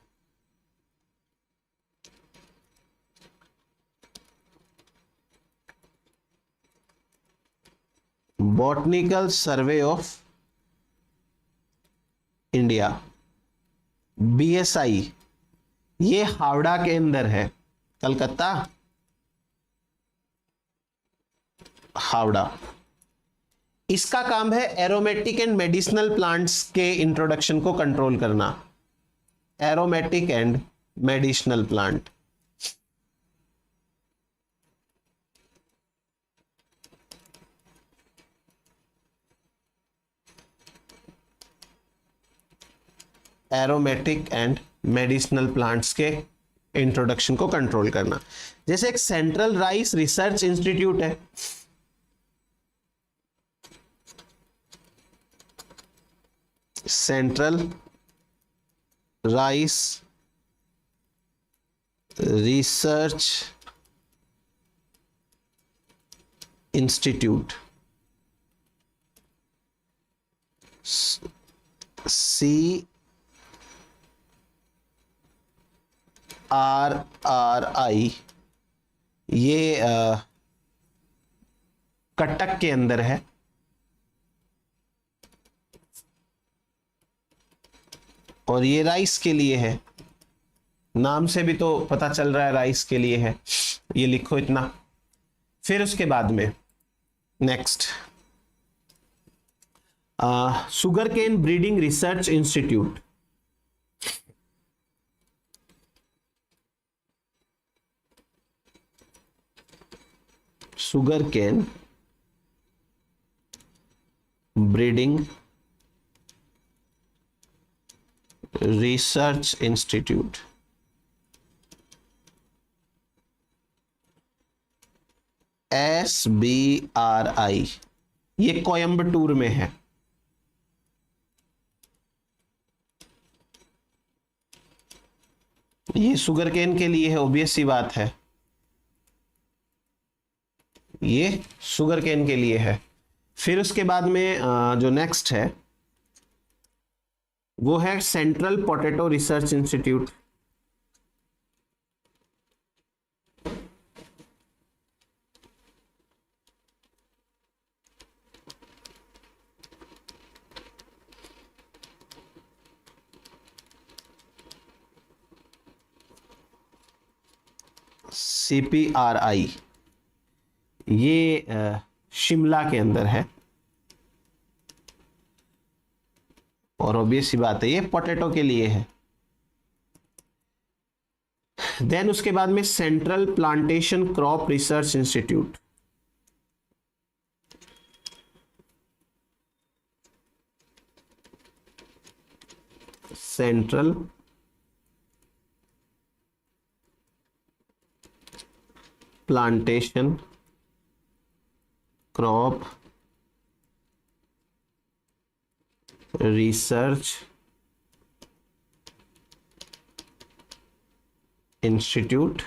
botanical survey of India, BSI, ये हावड़ा के अंदर है, कलकत्ता हावड़ा। इसका काम है एरोमेटिक एंड मेडिसिनल प्लांट्स के इंट्रोडक्शन को कंट्रोल करना, aromatic and medicinal plant. Aromatic and medicinal plants के इंट्रोडक्शन को कंट्रोल करना। जैसे एक सेंट्रल राइस रिसर्च इंस्टीट्यूट है, central rice research institute, CRRI, ये कटक के अंदर है। और ये राइस के लिए है, नाम से भी तो पता चल रहा है राइस के लिए है, ये लिखो इतना। फिर उसके बाद में next sugar cane breeding research institute, sugar cane breeding research institute, SBRI, ये कोयम्बटूर में है। ये शुगर केन के लिए है, ऑब्वियस सी बात है, ये शुगर केन के लिए है। फिर उसके बाद में जो नेक्स्ट है वो है central potato research institute, CPRI, ये शिमला के अंदर है। और ऑब्वियस सी बात है ये पोटैटो के लिए है। देन उसके बाद में central plantation crop research institute, central plantation crop research institute,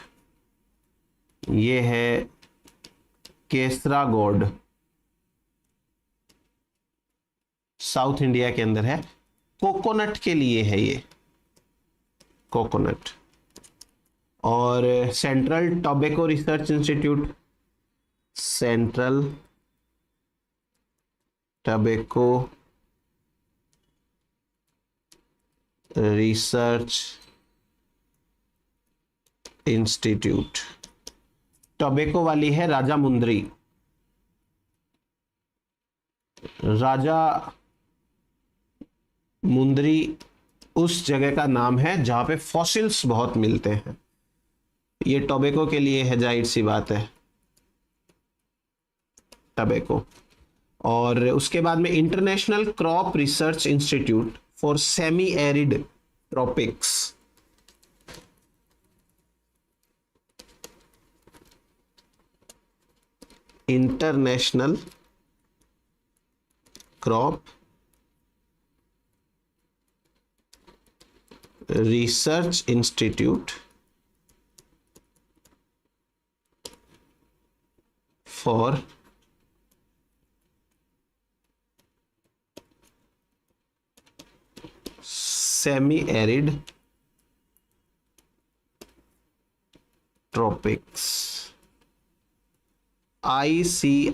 ये है केसरागोड, साउथ इंडिया के अंदर है, कोकोनट के लिए है ये, कोकोनट। और central tobacco research institute, central tobacco research institute, tobacco वाली है राजा मुंद्री, राजा मुंद्री उस जगह का नाम है जहां पे फॉसिल्स बहुत मिलते हैं। ये टोबैको के लिए है, जाहिर सी बात है, टोबैको। और उसके बाद में international crop research institute for semi arid tropics, international crop research institute for semi arid tropics, ICRISAT।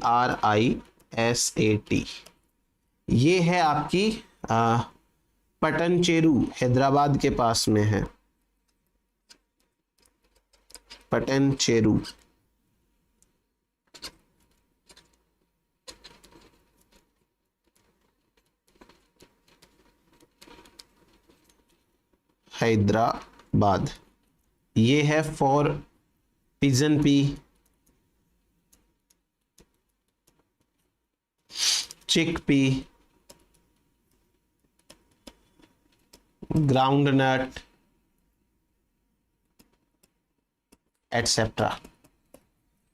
ये है आपकी पटनचेरू, हैदराबाद के पास में है पटनचेरू। हैदराबाद। ये है फॉर पिजन पी, चिक पी, ग्राउंड नट एटसेट्रा।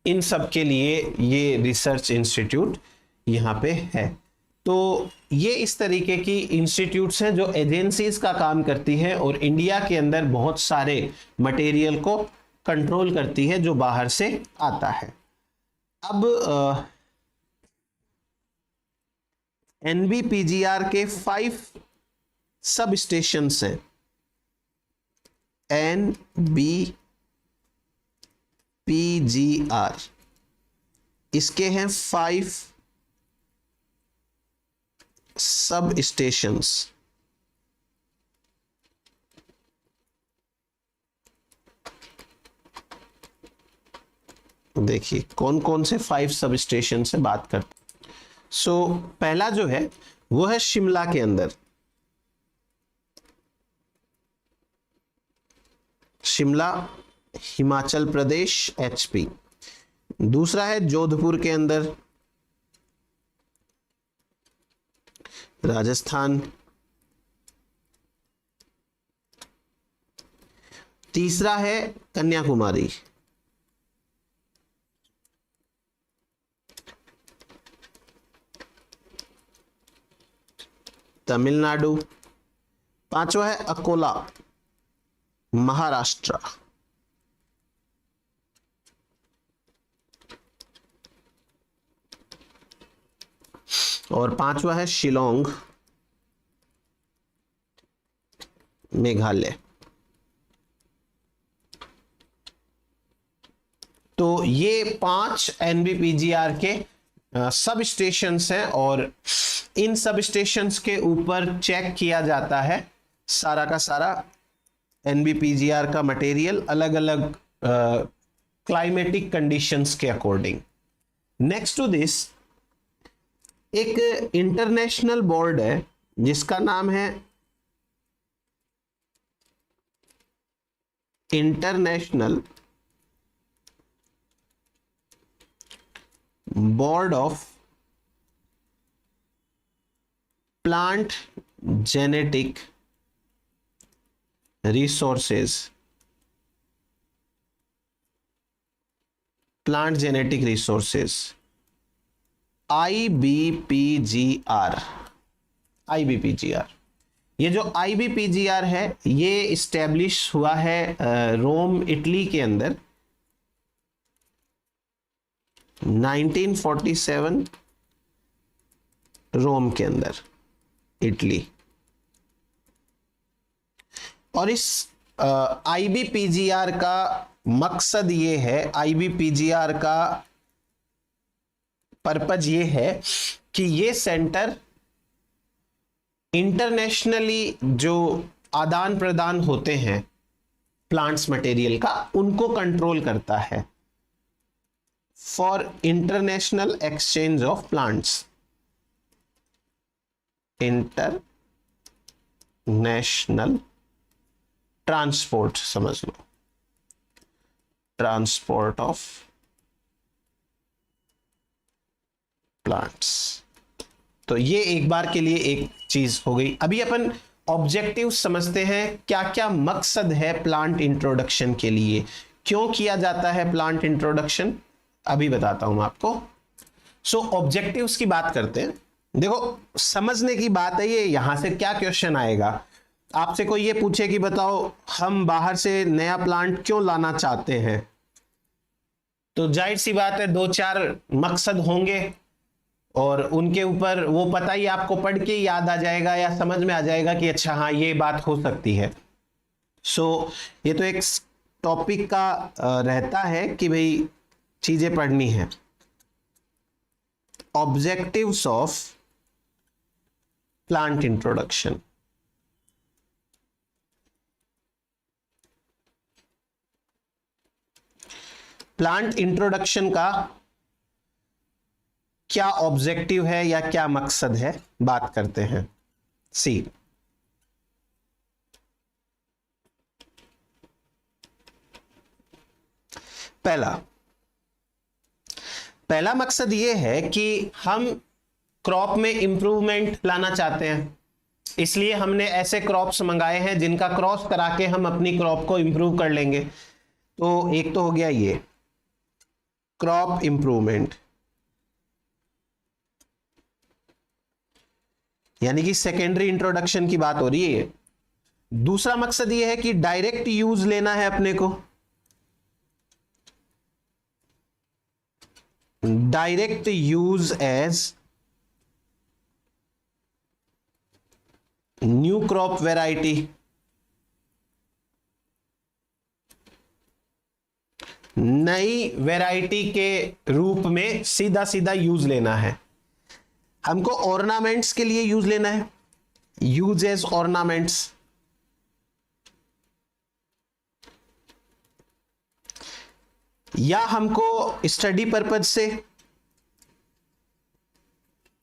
इन सब के लिए ये रिसर्च इंस्टीट्यूट यहाँ पे है। तो ये इस तरीके की इंस्टीट्यूट्स हैं जो एजेंसीज का काम करती है और इंडिया के अंदर बहुत सारे मटेरियल को कंट्रोल करती है जो बाहर से आता है। अब NBPGR के 5 सब स्टेशंस हैं। NBPGR इसके हैं 5 सब स्टेशंस। देखिए कौन कौन से 5 सब स्टेशन से बात करते। पहला जो है वो है शिमला के अंदर, शिमला हिमाचल प्रदेश HP। दूसरा है जोधपुर के अंदर, राजस्थान। तीसरा है कन्याकुमारी। तमिलनाडु। पांचवा है अकोला, महाराष्ट्र। और पांचवा है शिलोंग, मेघालय। तो ये 5 NBPGR के सब स्टेशंस हैं और इन सब स्टेशंस के ऊपर चेक किया जाता है सारा का सारा NBPGR का मटेरियल अलग अलग क्लाइमेटिक कंडीशंस के अकॉर्डिंग। नेक्स्ट टू दिस एक इंटरनेशनल बोर्ड है जिसका नाम है international board of plant genetic resources, plant genetic resources, IBPGR। ये जो IBPGR है ये इस्टेब्लिश हुआ है रोम इटली के अंदर 1947, रोम के अंदर इटली। और इस IBPGR का मकसद ये है, IBPGR का पर्पज ये है कि ये सेंटर इंटरनेशनली जो आदान प्रदान होते हैं प्लांट्स मटेरियल का उनको कंट्रोल करता है, for international exchange of plants, international transport समझ लो, ट्रांसपोर्ट ऑफ प्लांट्स। तो ये एक बार के लिए एक चीज हो गई। अभी अपन ऑब्जेक्टिव समझते हैं, क्या क्या मकसद है प्लांट इंट्रोडक्शन के लिए, क्यों किया जाता है प्लांट इंट्रोडक्शन, अभी बताता हूं मैं आपको। ऑब्जेक्टिव्स की बात करते हैं। देखो समझने की बात है ये, यहां से क्या क्वेश्चन आएगा, आपसे कोई ये पूछे कि बताओ हम बाहर से नया प्लांट क्यों लाना चाहते हैं, तो जाहिर सी बात है 2-4 मकसद होंगे और उनके ऊपर वो पता ही आपको पढ़ के याद आ जाएगा या समझ में आ जाएगा कि अच्छा हाँ ये बात हो सकती है। ये तो एक टॉपिक का रहता है कि भाई चीजें पढ़नी है। Objectives of plant introduction. Plant introduction का क्या ऑब्जेक्टिव है या क्या मकसद है, बात करते हैं। सी, पहला मकसद यह है कि हम क्रॉप में इंप्रूवमेंट लाना चाहते हैं, इसलिए हमने ऐसे क्रॉप्स मंगाए हैं जिनका क्रॉस करा के हम अपनी क्रॉप को इंप्रूव कर लेंगे। तो एक तो हो गया ये क्रॉप इंप्रूवमेंट, यानी कि सेकेंडरी इंट्रोडक्शन की बात हो रही है। दूसरा मकसद यह है कि डायरेक्ट यूज लेना है अपने को, direct use as new crop variety, नई वैरायटी के रूप में सीधा सीधा यूज लेना है। हमको ऑर्नामेंट्स के लिए यूज लेना है, यूज एज ऑर्नामेंट्स, या हमको स्टडी पर्पज से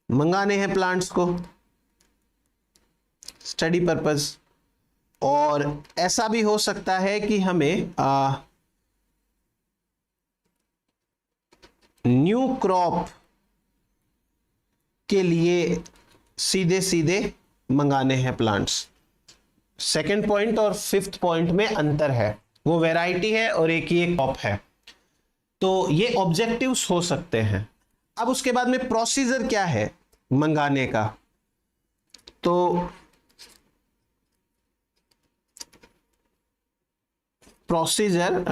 मंगाने हैं प्लांट्स को, स्टडी पर्पज। और ऐसा भी हो सकता है कि हमें न्यू क्रॉप के लिए सीधे सीधे मंगाने हैं प्लांट्स। सेकंड पॉइंट और फिफ्थ पॉइंट में अंतर है, वो वैरायटी है और एक ही एक क्रॉप है। तो ये ऑब्जेक्टिव्स हो सकते हैं। अब उसके बाद में प्रोसीजर क्या है मंगाने का, तो procedure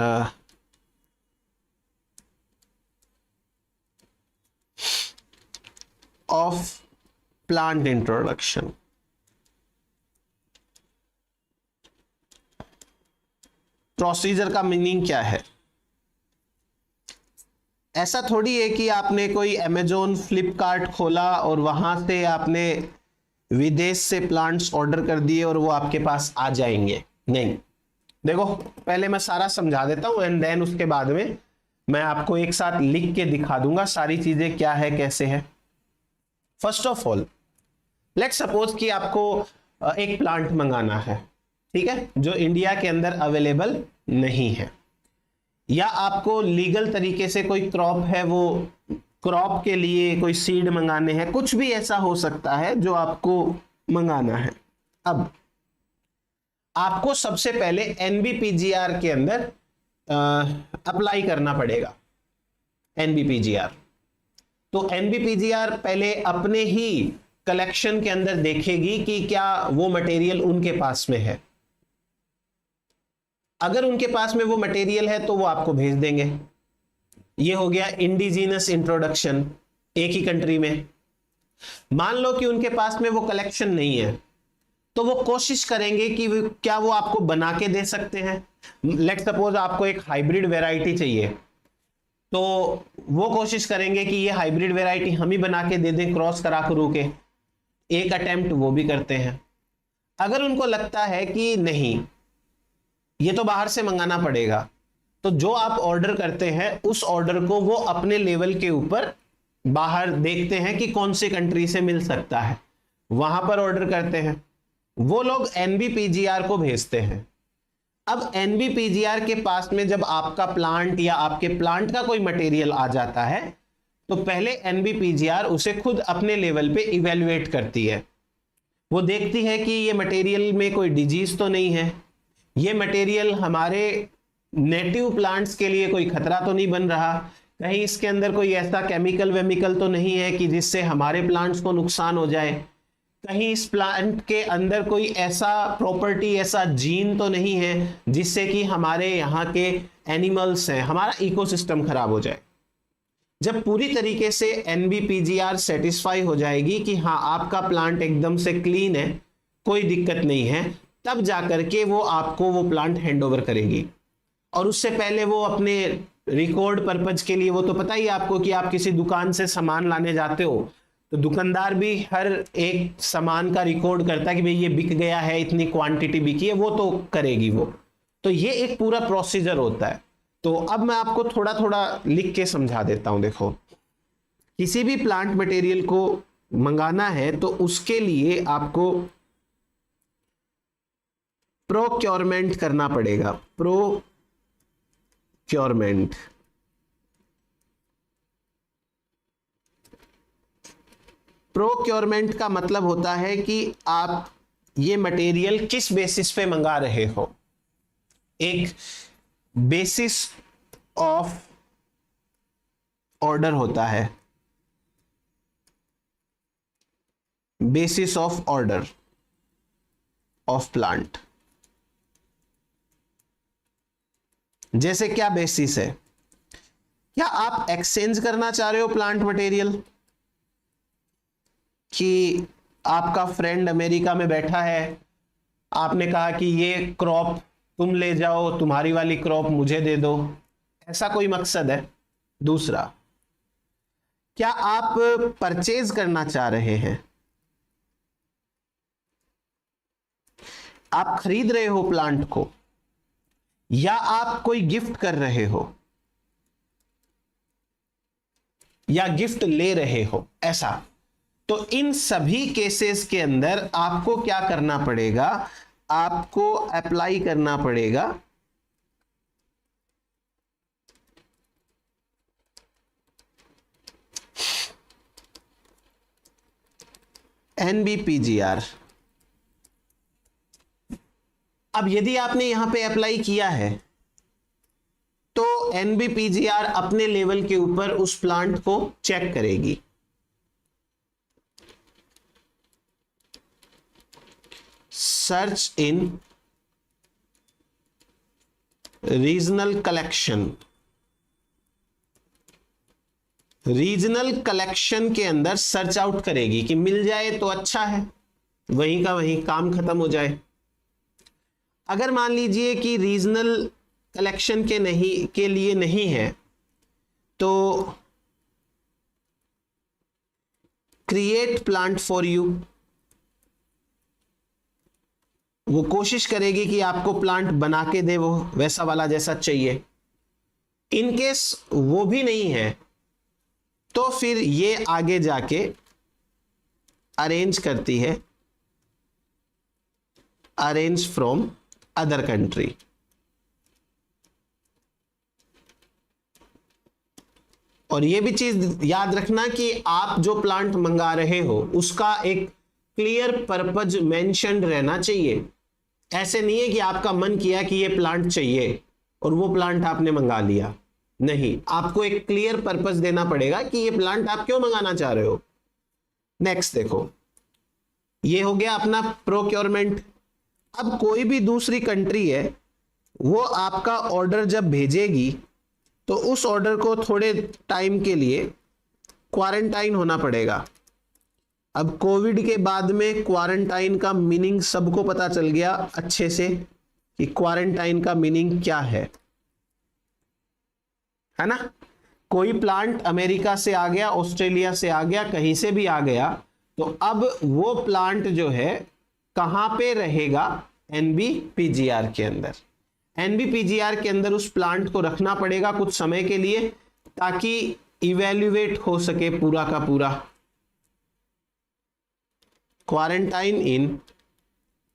of plant introduction. Procedure का मीनिंग क्या है? ऐसा थोड़ी है कि आपने कोई अमेजोन फ्लिपकार्ट खोला और वहां से आपने विदेश से प्लांट्स ऑर्डर कर दिए और वो आपके पास आ जाएंगे। नहीं, देखो पहले मैं सारा समझा देता हूं एंड देन उसके बाद में मैं आपको एक साथ लिख के दिखा दूंगा सारी चीजें क्या है कैसे है। First of all let's suppose कि आपको एक प्लांट मंगाना है, ठीक है, जो इंडिया के अंदर अवेलेबल नहीं है, या आपको लीगल तरीके से कोई क्रॉप है, वो क्रॉप के लिए कोई सीड मंगाने हैं, कुछ भी ऐसा हो सकता है जो आपको मंगाना है। अब आपको सबसे पहले एनबीपीजीआर के अंदर अप्लाई करना पड़ेगा। एनबीपीजीआर, तो एनबीपीजीआर पहले अपने ही कलेक्शन के अंदर देखेगी कि क्या वो मटेरियल उनके पास में है। अगर उनके पास में वो मटेरियल है तो वो आपको भेज देंगे। ये हो गया इंडिजीनस इंट्रोडक्शन एक ही कंट्री में। मान लो कि उनके पास में वो कलेक्शन नहीं है, तो वो कोशिश करेंगे कि क्या वो आपको बना के दे सकते हैं। लेट्स सपोज आपको एक हाइब्रिड वैरायटी चाहिए, तो वो कोशिश करेंगे कि ये हाइब्रिड वैरायटी हम ही बना के दे दें क्रॉस करा करू के। एक अटेम्प्ट वो भी करते हैं। अगर उनको लगता है कि नहीं ये तो बाहर से मंगाना पड़ेगा, तो जो आप ऑर्डर करते हैं उस ऑर्डर को वो अपने लेवल के ऊपर बाहर देखते हैं कि कौन सी कंट्री से मिल सकता है, वहां पर ऑर्डर करते हैं। वो लोग एनबीपीजीआर को भेजते हैं। अब एनबीपीजीआर के पास में जब आपका प्लांट या आपके प्लांट का कोई मटेरियल आ जाता है, तो पहले एनबीपीजीआर उसे खुद अपने लेवल पे इवेल्युएट करती है। वो देखती है कि ये मटेरियल में कोई डिजीज तो नहीं है, ये मटेरियल हमारे नेटिव प्लांट्स के लिए कोई खतरा तो नहीं बन रहा, कहीं इसके अंदर कोई ऐसा केमिकल वेमिकल तो नहीं है कि जिससे हमारे प्लांट्स को नुकसान हो जाए, कहीं इस प्लांट के अंदर कोई ऐसा प्रॉपर्टी, ऐसा जीन तो नहीं है जिससे कि हमारे यहाँ के एनिमल्स हैं, हमारा इकोसिस्टम खराब हो जाए। जब पूरी तरीके से NBPGR सेटिस्फाई हो जाएगी कि हाँ आपका प्लांट एकदम से क्लीन है, कोई दिक्कत नहीं है, तब जाकर के वो आपको वो प्लांट हैंड ओवर करेगी। और उससे पहले वो अपने रिकॉर्ड पर्पज के लिए, वो तो पता ही आपको कि आप किसी दुकान से सामान लाने जाते हो तो दुकानदार भी हर एक सामान का रिकॉर्ड करता है कि भाई ये बिक गया है, इतनी क्वांटिटी बिकी है, वो तो करेगी वो। तो ये एक पूरा प्रोसीजर होता है। तो अब मैं आपको थोड़ा थोड़ा लिख के समझा देता हूं। देखो, किसी भी प्लांट मटेरियल को मंगाना है तो उसके लिए आपको प्रोक्योरमेंट करना पड़ेगा। प्रोक्योरमेंट, प्रोक्योरमेंट का मतलब होता है कि आप ये मटेरियल किस बेसिस पे मंगा रहे हो। एक बेसिस ऑफ ऑर्डर होता है, basis of order of plant. जैसे क्या बेसिस है? क्या आप एक्सचेंज करना चाह रहे हो प्लांट मटेरियल, कि आपका फ्रेंड अमेरिका में बैठा है, आपने कहा कि ये क्रॉप तुम ले जाओ, तुम्हारी वाली क्रॉप मुझे दे दो, ऐसा कोई मकसद है? दूसरा, क्या आप परचेज करना चाह रहे हैं, आप खरीद रहे हो प्लांट को, या आप कोई गिफ्ट कर रहे हो, या गिफ्ट ले रहे हो, ऐसा। तो इन सभी केसेस के अंदर आपको क्या करना पड़ेगा? आपको अप्लाई करना पड़ेगा NBPGR। अब यदि आपने यहां पे अप्लाई किया है तो NBPGR अपने लेवल के ऊपर उस प्लांट को चेक करेगी। Search in regional collection, regional collection के अंदर सर्च आउट करेगी कि मिल जाए तो अच्छा है, वहीं का वहीं काम खत्म हो जाए। अगर मान लीजिए कि रीजनल कलेक्शन के लिए नहीं है तो क्रिएट प्लांट फॉर यू, वो कोशिश करेगी कि आपको प्लांट बना के दे, वो वैसा वाला जैसा चाहिए। इन केस वो भी नहीं है तो फिर ये आगे जाके अरेंज करती है, अरेंज फ्रॉम अदर कंट्री। और ये भी चीज याद रखना कि आप जो प्लांट मंगा रहे हो उसका एक क्लियर पर्पज मेंशन रहना चाहिए। ऐसे नहीं है कि आपका मन किया कि ये प्लांट चाहिए और वो प्लांट आपने मंगा लिया, नहीं, आपको एक क्लियर पर्पस देना पड़ेगा कि ये प्लांट आप क्यों मंगाना चाह रहे हो। नेक्स्ट देखो, ये हो गया अपना प्रोक्योरमेंट। अब कोई भी दूसरी कंट्री है, वो आपका ऑर्डर जब भेजेगी तो उस ऑर्डर को थोड़े टाइम के लिए क्वारंटाइन होना पड़ेगा। अब कोविड के बाद में क्वारंटाइन का मीनिंग सबको पता चल गया अच्छे से कि क्वारंटाइन का मीनिंग क्या है ना। कोई प्लांट अमेरिका से आ गया, ऑस्ट्रेलिया से आ गया, कहीं से भी आ गया, तो अब वो प्लांट जो है कहां पे रहेगा? NBPGR के अंदर। NBPGR के अंदर उस प्लांट को रखना पड़ेगा कुछ समय के लिए ताकि इवेल्युएट हो सके पूरा का पूरा। Quarantine in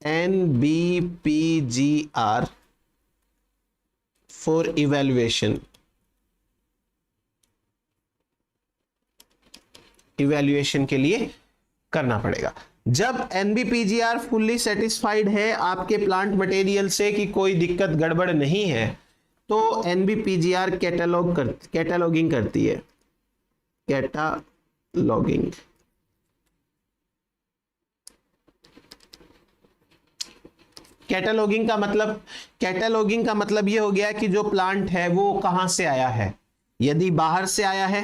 NBPGR for evaluation, evaluation के लिए करना पड़ेगा। जब NBPGR फुल्ली सेटिस्फाइड है आपके प्लांट मटेरियल से कि कोई दिक्कत गड़बड़ नहीं है, तो NBPGR कैटलॉगिंग करती है। कैटलॉगिंग, कैटलॉगिंग का मतलब ये हो गया कि जो प्लांट है वो कहां से आया है, यदि बाहर से आया है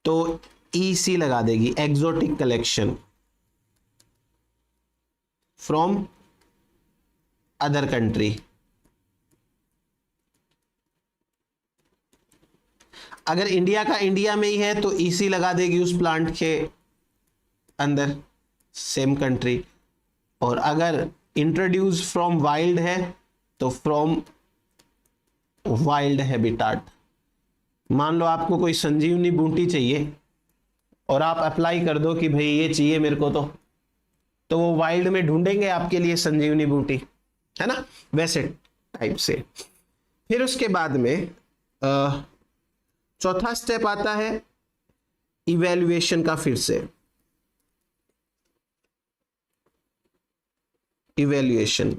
तो EC लगा देगी, exotic collection from other country. अगर इंडिया का इंडिया में ही है तो EC लगा देगी उस प्लांट के अंदर, सेम कंट्री। और अगर इंट्रोड्यूस फ्रॉम वाइल्ड है तो फ्रॉम वाइल्ड हैबिटाट। मान लो आपको कोई संजीवनी बूटी चाहिए और आप अप्लाई कर दो कि भाई ये चाहिए मेरे को, तो वो वाइल्ड में ढूंढेंगे आपके लिए संजीवनी बूटी, है ना, वैसे टाइप से। फिर उसके बाद में चौथा स्टेप आता है इवैल्यूएशन का। फिर से इवैल्यूएशन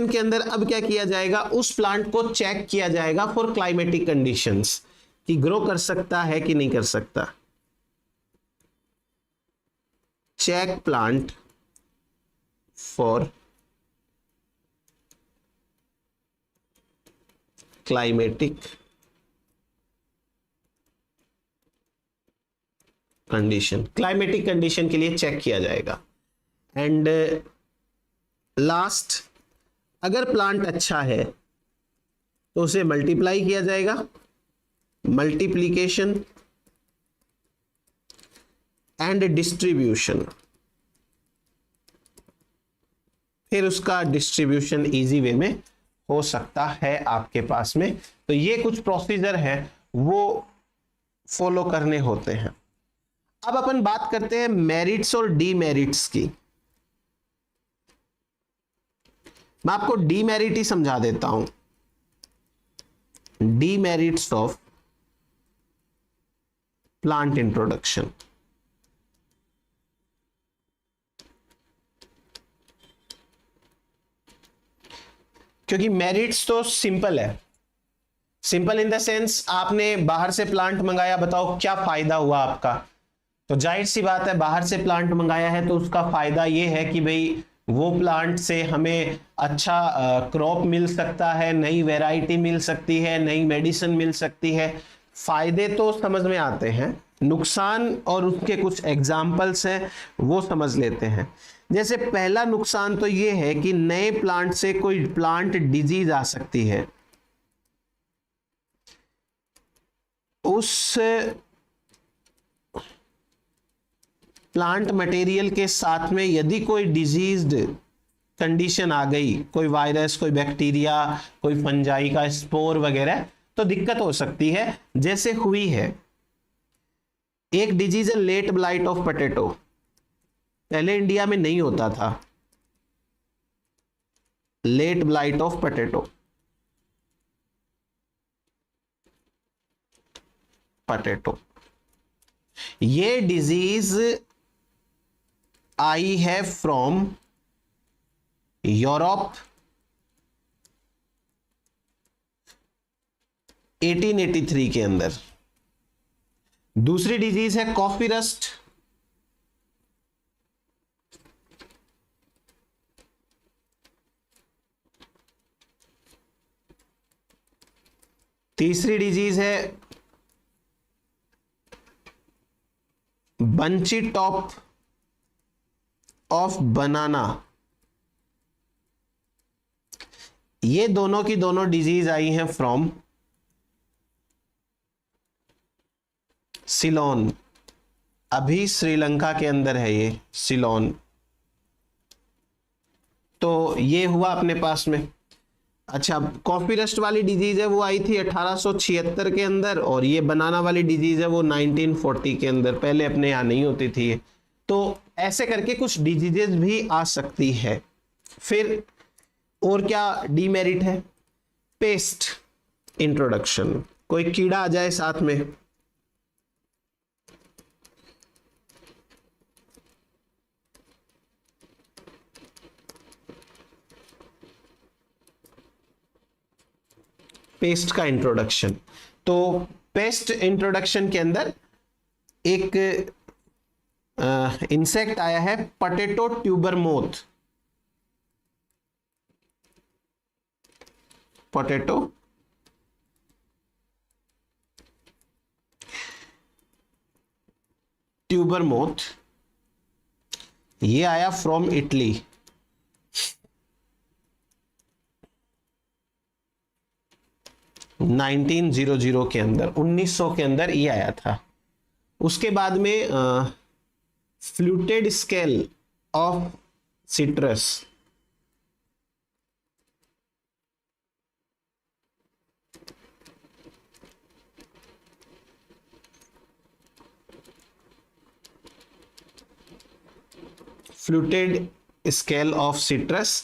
के अंदर अब क्या किया जाएगा, उस प्लांट को चेक किया जाएगा फॉर क्लाइमेटिक कंडीशंस, कि ग्रो कर सकता है कि नहीं कर सकता। Check plant for climatic condition, climatic condition के लिए चेक किया जाएगा। एंड लास्ट, अगर प्लांट अच्छा है तो उसे मल्टीप्लाई किया जाएगा, मल्टीप्लीकेशन एंड डिस्ट्रीब्यूशन। फिर उसका डिस्ट्रीब्यूशन इजी वे में हो सकता है आपके पास में। तो ये कुछ प्रोसीजर है वो फॉलो करने होते हैं। अब अपन बात करते हैं मेरिट्स और डीमेरिट्स की। मैं आपको डीमेरिट ही समझा देता हूं। Demerits of plant introduction. क्योंकि मेरिट्स तो सिंपल है, सिंपल इन द सेंस आपने बाहर से प्लांट मंगाया, बताओ क्या फायदा हुआ आपका। तो जाहिर सी बात है, बाहर से प्लांट मंगाया है तो उसका फायदा ये है कि भाई वो प्लांट से हमें अच्छा क्रॉप मिल सकता है, नई वैरायटी मिल सकती है, नई मेडिसिन मिल सकती है। फायदे तो समझ में आते हैं, नुकसान और उसके कुछ एग्जाम्पल्स हैं वो समझ लेते हैं। जैसे पहला नुकसान तो ये है कि नए प्लांट से कोई प्लांट डिजीज आ सकती है, उस प्लांट मटेरियल के साथ में यदि कोई डिजीज्ड कंडीशन आ गई, कोई वायरस, कोई बैक्टीरिया, कोई फंजाई का स्पोर वगैरह, तो दिक्कत हो सकती है। जैसे हुई है एक डिजीज है लेट ब्लाइट ऑफ पोटैटो, पहले इंडिया में नहीं होता था। लेट ब्लाइट ऑफ पोटैटो, ये डिजीज आई है फ्रॉम यूरोप 1883 के अंदर। दूसरी डिजीज है कॉफी रस्ट, तीसरी डिजीज है बंची टॉप ऑफ बनाना। ये दोनों की दोनों डिजीज आई हैं फ्रॉम सिलोन। अभी श्रीलंका के अंदर है ये सिलोन। तो ये हुआ अपने पास में। अच्छा, कॉफी रस्ट वाली डिजीज है वो आई थी 1876 के अंदर, और ये बनाना वाली डिजीज है वो 1940 के अंदर। पहले अपने यहाँ नहीं होती थी ये। तो ऐसे करके कुछ डिजीजेस भी आ सकती है। फिर और क्या डीमेरिट है, पेस्ट इंट्रोडक्शन, कोई कीड़ा आ जाए साथ में, पेस्ट का इंट्रोडक्शन। तो पेस्ट इंट्रोडक्शन के अंदर एक इंसेक्ट आया है potato tuber moth. Potato, tuber moth, ये आया फ्रॉम इटली। (1900) के अंदर, 1900 के अंदर ये आया था। उसके बाद में fluted scale of citrus, fluted scale of citrus,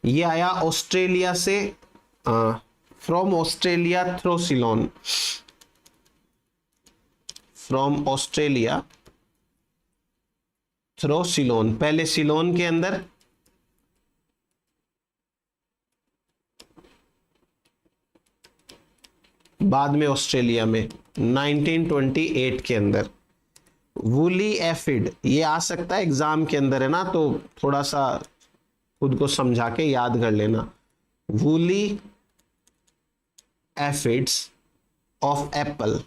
ये आया ऑस्ट्रेलिया से, from Australia through Ceylon, from Australia through Ceylon, पहले सिलोन के अंदर, बाद में ऑस्ट्रेलिया में 1928 के अंदर। वूली एफिड, ये आ सकता है एग्जाम के अंदर, है ना, तो थोड़ा सा खुद को समझा के याद कर लेना। वूली एफिड्स ऑफ एप्पल,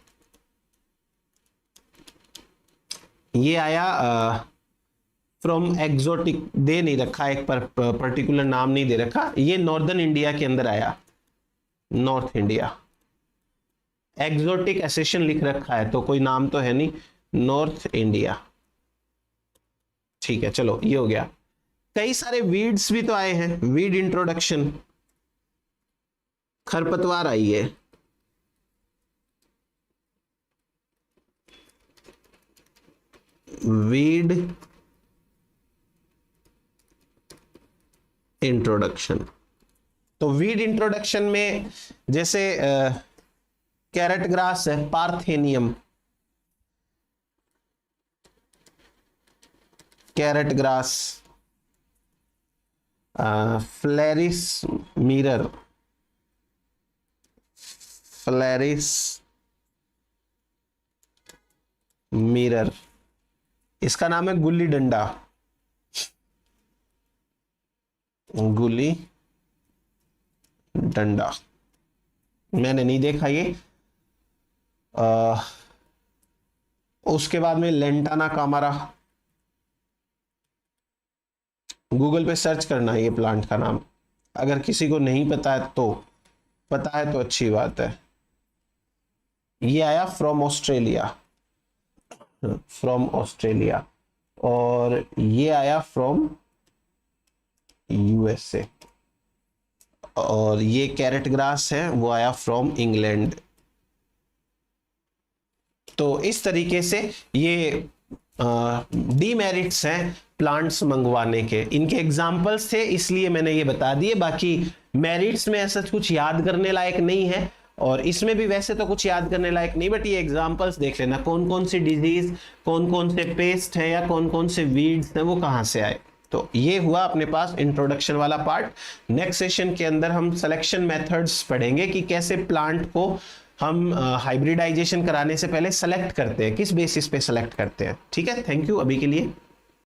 ये आया फ्रॉम एक्सोटिक, दे नहीं रखा, एक पर्टिकुलर नाम नहीं दे रखा, ये नॉर्दर्न इंडिया के अंदर आया, नॉर्थ इंडिया। एक्सोटिक एसेशन लिख रखा है तो कोई नाम तो है नहीं, नॉर्थ इंडिया। ठीक है, चलो ये हो गया। कई सारे वीड्स भी तो आए हैं, वीड इंट्रोडक्शन, खरपतवार आई है, वीड इंट्रोडक्शन। तो वीड इंट्रोडक्शन में जैसे कैरेट ग्रास है, parthenium, carrot grass, Phalaris mirror, Phalaris mirror, इसका नाम है गुल्ली डंडा, गुल्ली डंडा, मैंने नहीं देखा ये। उसके बाद में लेंटाना कामारा, गूगल पे सर्च करना है ये प्लांट का नाम, अगर किसी को नहीं पता है तो, पता है तो अच्छी बात है। ये आया फ्रॉम ऑस्ट्रेलिया, फ्रॉम ऑस्ट्रेलिया, और ये आया फ्रॉम यूएसए, और ये कैरेट ग्रास है वो आया फ्रॉम इंग्लैंड। तो इस तरीके से ये डीमेरिट्स हैं प्लांट्स मंगवाने के, इनके एग्जाम्पल्स थे इसलिए मैंने ये बता दिए। बाकी मेरिट्स में ऐसा कुछ याद करने लायक नहीं है, और इसमें भी वैसे तो कुछ याद करने लायक नहीं, बट ये एग्जाम्पल्स देख लेना, कौन कौन सी डिजीज, कौन कौन से पेस्ट है या कौन कौन से वीड्स हैं वो कहाँ से आए। तो ये हुआ अपने पास इंट्रोडक्शन वाला पार्ट। नेक्स्ट सेशन के अंदर हम सिलेक्शन मेथड्स पढ़ेंगे कि कैसे प्लांट को हम हाइब्रिडाइजेशन कराने से पहले सेलेक्ट करते हैं, किस बेसिस पे सेलेक्ट करते हैं। ठीक है, थैंक यू अभी के लिए।